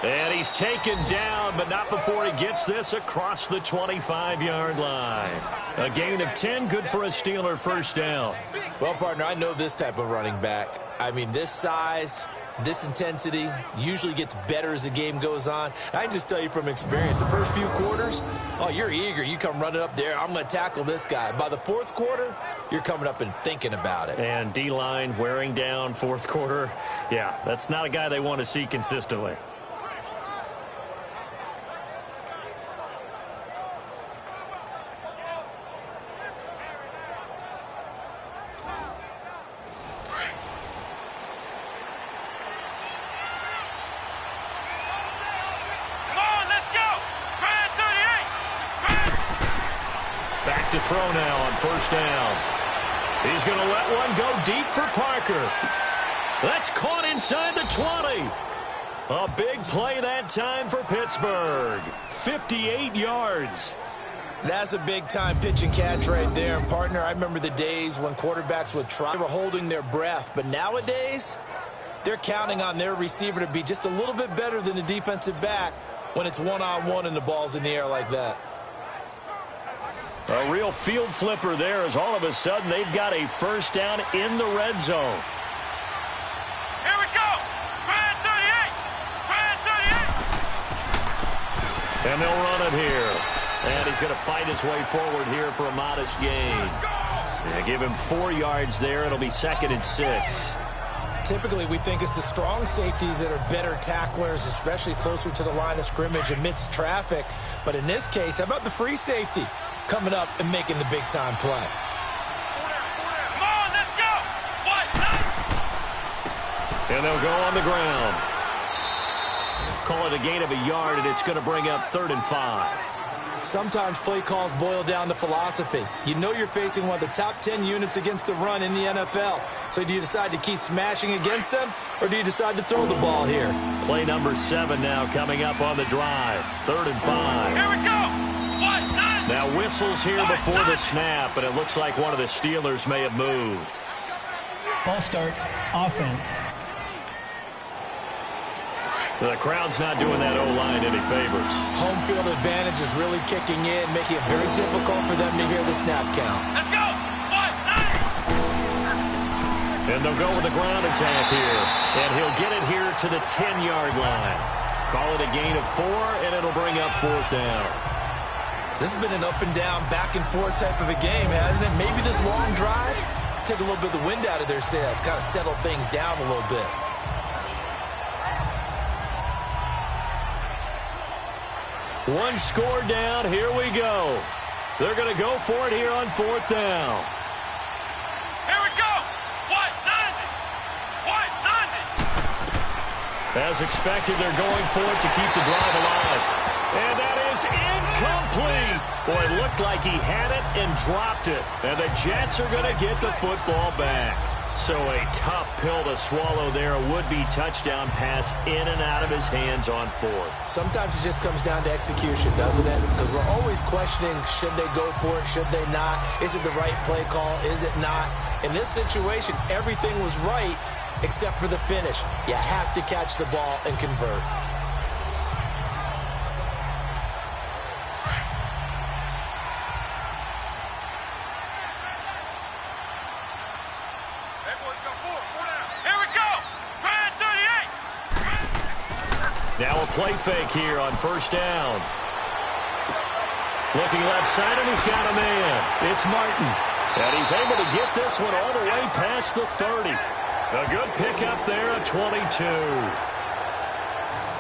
And he's taken down, but not before he gets this across the 25-yard line. A gain of 10, good for a Steeler first down. Well, partner, I know this type of running back. I mean, this size, this intensity usually gets better as the game goes on. I can just tell you from experience, the first few quarters, oh, you're eager. You come running up there, I'm going to tackle this guy. By the fourth quarter, you're coming up and thinking about it. And D-line wearing down fourth quarter. Yeah, that's not a guy they want to see consistently. To throw now on first down. He's going to let one go deep for Parker. That's caught inside the 20. A big play that time for Pittsburgh. 58 yards. That's a big-time pitch and catch right there. And, partner, I remember the days when quarterbacks would try. They were holding their breath. But nowadays, they're counting on their receiver to be just a little bit better than the defensive back when it's one-on-one and the ball's in the air like that. A real field flipper there as all of a sudden they've got a first down in the red zone. Here we go. Grand 38. Grand 38. And they'll run it here. And he's going to fight his way forward here for a modest gain. Yeah, give him 4 yards there. It'll be 2nd and 6. Typically, we think it's the strong safeties that are better tacklers, especially closer to the line of scrimmage amidst traffic. But in this case, how about the free safety coming up and making the big-time play? Come on, let's go. What? And they'll go on the ground. Call it a gain of a yard, and it's going to bring up 3rd and 5. Sometimes play calls boil down to philosophy. You know you're facing one of the top 10 units against the run in the NFL. So do you decide to keep smashing against them, or do you decide to throw the ball here? Play number 7 now coming up on the drive. 3rd and 5. Here we go. What? Now whistles here before the snap, and it looks like one of the Steelers may have moved. False start, offense. The crowd's not doing that O-line any favors. Home field advantage is really kicking in, making it very difficult for them to hear the snap count. Let's go. What? And they'll go with the ground attack here. And he'll get it here to the 10-yard line. Call it a gain of 4, and it'll bring up 4th down. This has been an up-and-down, back-and-forth type of a game, hasn't it? Maybe this long drive take a little bit of the wind out of their sails, kind of settle things down a little bit. One score down. Here we go. They're going to go for it here on 4th down. Here we go. What? As expected, they're going for it to keep the drive alive. And that is incomplete. Boy, it looked like he had it and dropped it. And the Jets are going to get the football back. So a tough pill to swallow there. A would-be touchdown pass in and out of his hands on 4th. Sometimes it just comes down to execution, doesn't it? Because we're always questioning, should they go for it, should they not? Is it the right play call? Is it not? In this situation, everything was right except for the finish. You have to catch the ball and convert. Now a play fake here on 1st down. Looking left side, and he's got a man. It's Martin. And he's able to get this one all the way past the 30. A good pickup there at 22.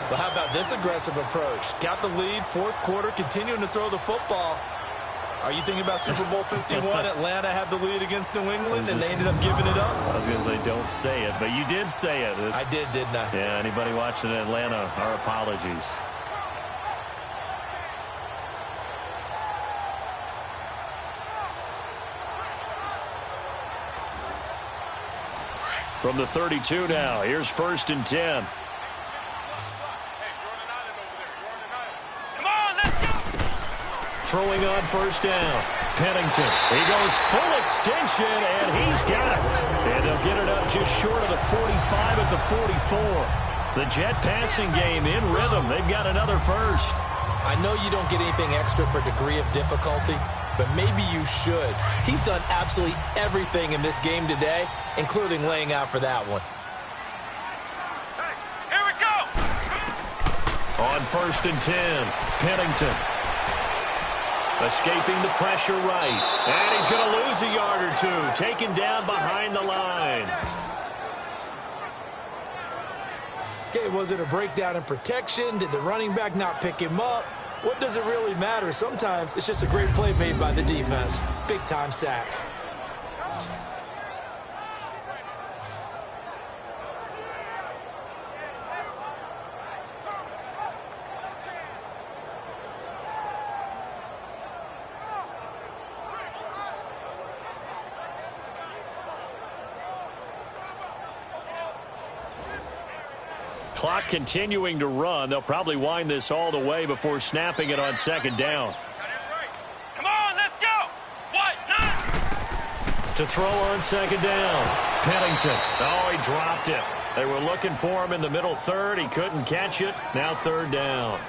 Well, how about this aggressive approach? Got the lead, fourth quarter, continuing to throw the football. Are you thinking about Super Bowl 51? Atlanta had the lead against New England, and they ended up giving it up? I was going to say don't say it, but you did say it. I did, didn't I? Yeah, anybody watching Atlanta, our apologies. From the 32 now, here's 1st and 10. Throwing on 1st down. Pennington. He goes full extension, and he's got it. And they'll get it up just short of the 45 at the 44. The Jet passing game in rhythm. They've got another first. I know you don't get anything extra for degree of difficulty, but maybe you should. He's done absolutely everything in this game today, including laying out for that one. Here we go. On 1st and 10, Pennington. Escaping the pressure right. And he's going to lose a yard or two. Taken down behind the line. Okay, was it a breakdown in protection? Did the running back not pick him up? What does it really matter? Sometimes it's just a great play made by the defense. Big-time sack. Clock continuing to run. They'll probably wind this all the way before snapping it on 2nd down. Come on, let's go. What? Nine. To throw on 2nd down. Pennington. Oh, he dropped it. They were looking for him in the middle third. He couldn't catch it. Now 3rd down.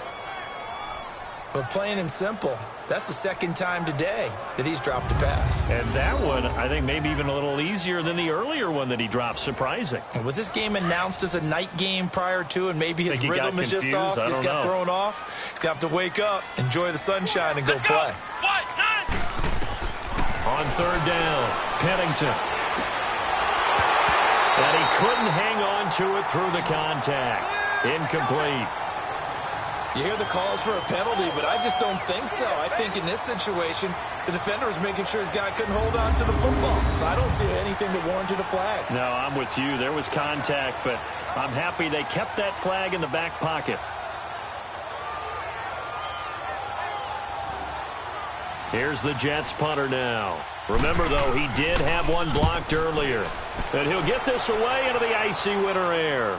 But plain and simple, that's the 2nd time today that he's dropped a pass. And that one, I think, maybe even a little easier than the earlier one that he dropped. Surprising. Was this game announced as a night game prior to, and maybe his rhythm is just off? He's got thrown off. He's got to wake up, enjoy the sunshine, and go play. What? Nine. On 3rd down, Pennington. And he couldn't hang on to it through the contact. Incomplete. You hear the calls for a penalty, but I just don't think so. I think in this situation, the defender was making sure his guy couldn't hold on to the football. So I don't see anything that warranted a flag. No, I'm with you. There was contact, but I'm happy they kept that flag in the back pocket. Here's the Jets punter now. Remember, though, he did have one blocked earlier. And he'll get this away into the icy winter air.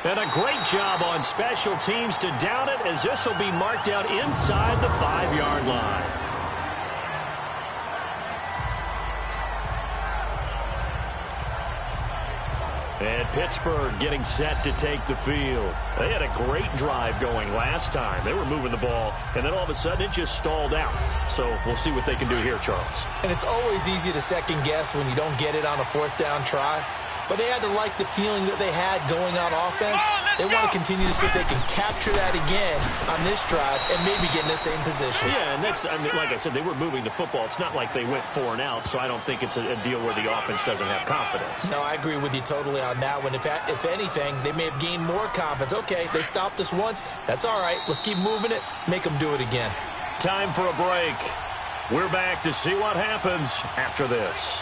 And a great job on special teams to down it, as this will be marked out inside the 5-yard line. And Pittsburgh getting set to take the field. They had a great drive going last time. They were moving the ball, and then all of a sudden it just stalled out. So we'll see what they can do here, Charles. And it's always easy to second guess when you don't get it on a 4th down try. But they had to like the feeling that they had going on offense. They want to continue to see if they can capture that again on this drive and maybe get in the same position. Yeah, and that's, I mean, like I said, they were moving the football. It's not like they went 4 and out, so I don't think it's a deal where the offense doesn't have confidence. No, I agree with you totally on that one. If anything, they may have gained more confidence. Okay, they stopped us once. That's all right. Let's keep moving it. Make them do it again. Time for a break. We're back to see what happens after this.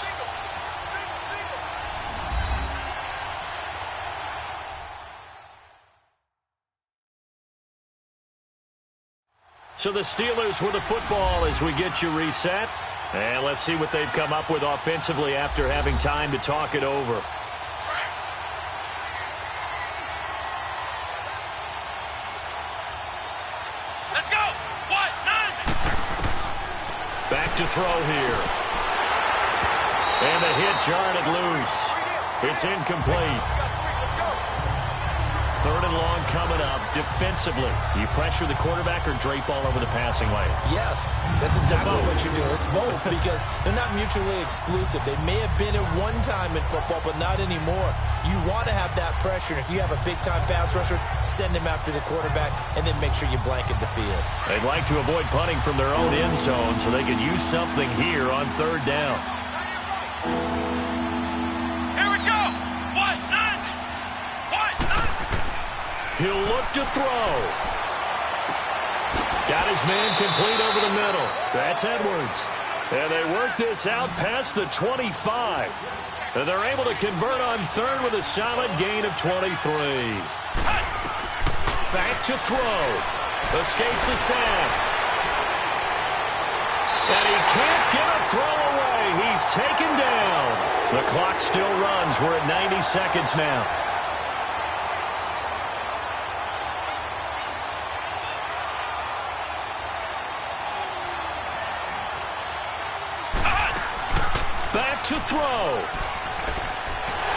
So the Steelers with the football as we get you reset. And let's see what they've come up with offensively after having time to talk it over. Let's go. What? Nine. Back to throw here. And the hit jarred it loose. It's incomplete. 3rd and long coming up. Defensively, you pressure the quarterback or drape all over the passing lane? Yes, that's exactly what you do. It's both because they're not mutually exclusive. They may have been at one time in football, but not anymore. You want to have that pressure. If you have a big-time pass rusher, send him after the quarterback, and then make sure you blanket the field. They'd like to avoid punting from their own end zone so they can use something here on 3rd down. Here we go. What? Nine. What? Nine. He'll look to throw. Got his man complete over the middle. That's Edwards. And they work this out past the 25. And they're able to convert on third with a solid gain of 23. Back to throw. Escapes the sack. And he can't get a throw away. He's taken down. The clock still runs. We're at 90 seconds now. Back to throw.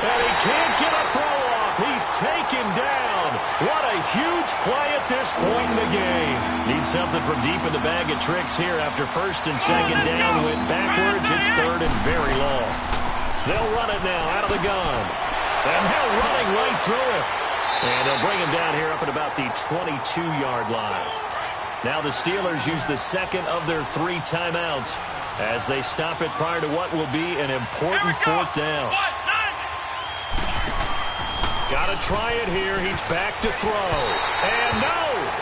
And he can't get a throw off. He's taken down. What a huge play at this point in the game. Need something from deep in the bag of tricks here after first and second down. Went backwards. It's third and very long. They'll run it now out of the gun. And now running right through it. And they'll bring him down here up at about the 22-yard line. Now the Steelers use the second of their 3 timeouts as they stop it prior to what will be an important fourth down. Got to try it here. He's back to throw. And no,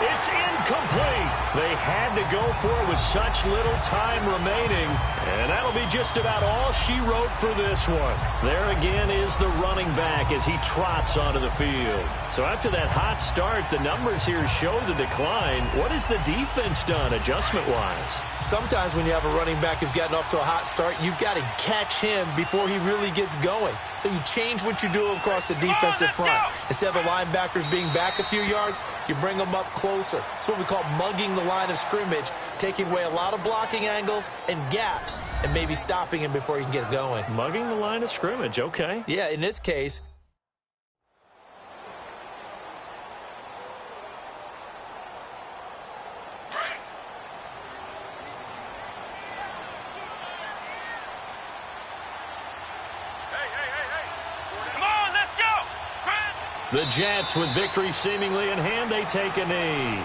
it's incomplete. They had to go for it with such little time remaining. And that'll be just about all she wrote for this one. There again is the running back as he trots onto the field. So after that hot start, the numbers here show the decline. What has the defense done adjustment-wise? Sometimes when you have a running back who's gotten off to a hot start, you've got to catch him before he really gets going. So you change what you do across the defensive front. Instead of the linebackers being back a few yards, you bring them up closer. It's what we call mugging the line of scrimmage, taking away a lot of blocking angles and gaps and maybe stopping him before he can get going. Mugging the line of scrimmage, okay. Yeah, in this case. The Jets, with victory seemingly in hand, they take a knee.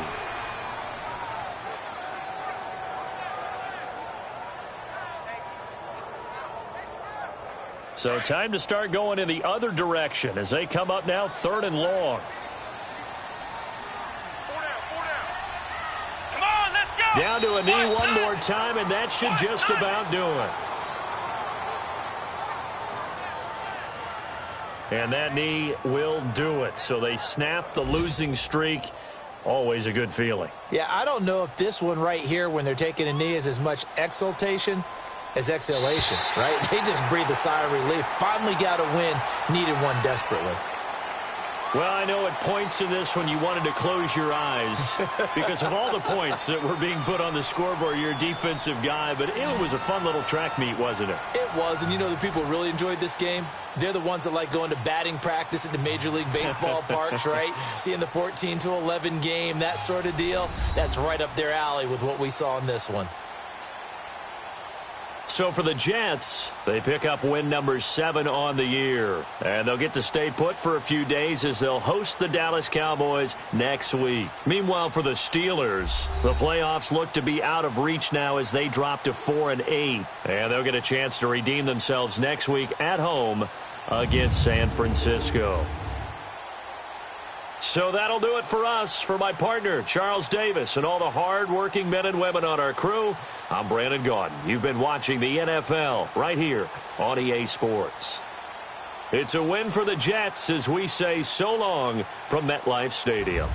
So time to start going in the other direction as they come up now 3rd and long. Come on, let's go. Down to a knee one more time, and that should just about do it. And that knee will do it. So they snap the losing streak. Always a good feeling. Yeah, I don't know if this one right here when they're taking a knee is as much exultation as exhalation, right? They just breathe a sigh of relief. Finally got a win. Needed one desperately. Well, I know at points in this one you wanted to close your eyes because of all the points that were being put on the scoreboard. You're a defensive guy, but it was a fun little track meet, wasn't it? It was, and you know the people who really enjoyed this game? They're the ones that like going to batting practice at the Major League Baseball parks, right? Seeing the 14-11 game, that sort of deal. That's right up their alley with what we saw in this one. So for the Jets, they pick up win number 7 on the year. And they'll get to stay put for a few days as they'll host the Dallas Cowboys next week. Meanwhile, for the Steelers, the playoffs look to be out of reach now as they drop to 4-8. And they'll get a chance to redeem themselves next week at home against San Francisco. So that'll do it for us. For my partner, Charles Davis, and all the hard-working men and women on our crew, I'm Brandon Gaudin. You've been watching the NFL right here on EA Sports. It's a win for the Jets as we say so long from MetLife Stadium.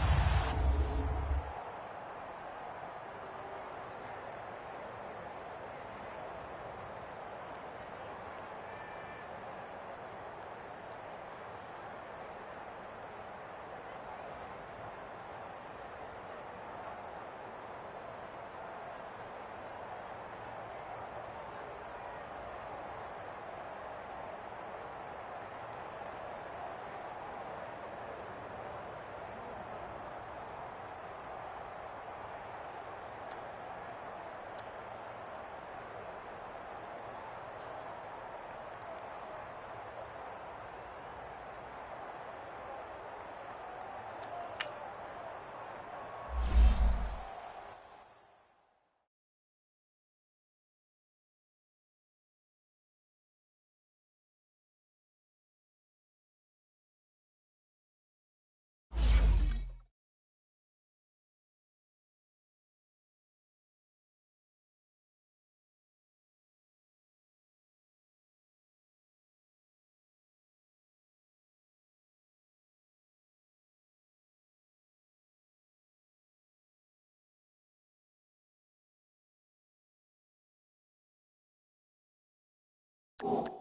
you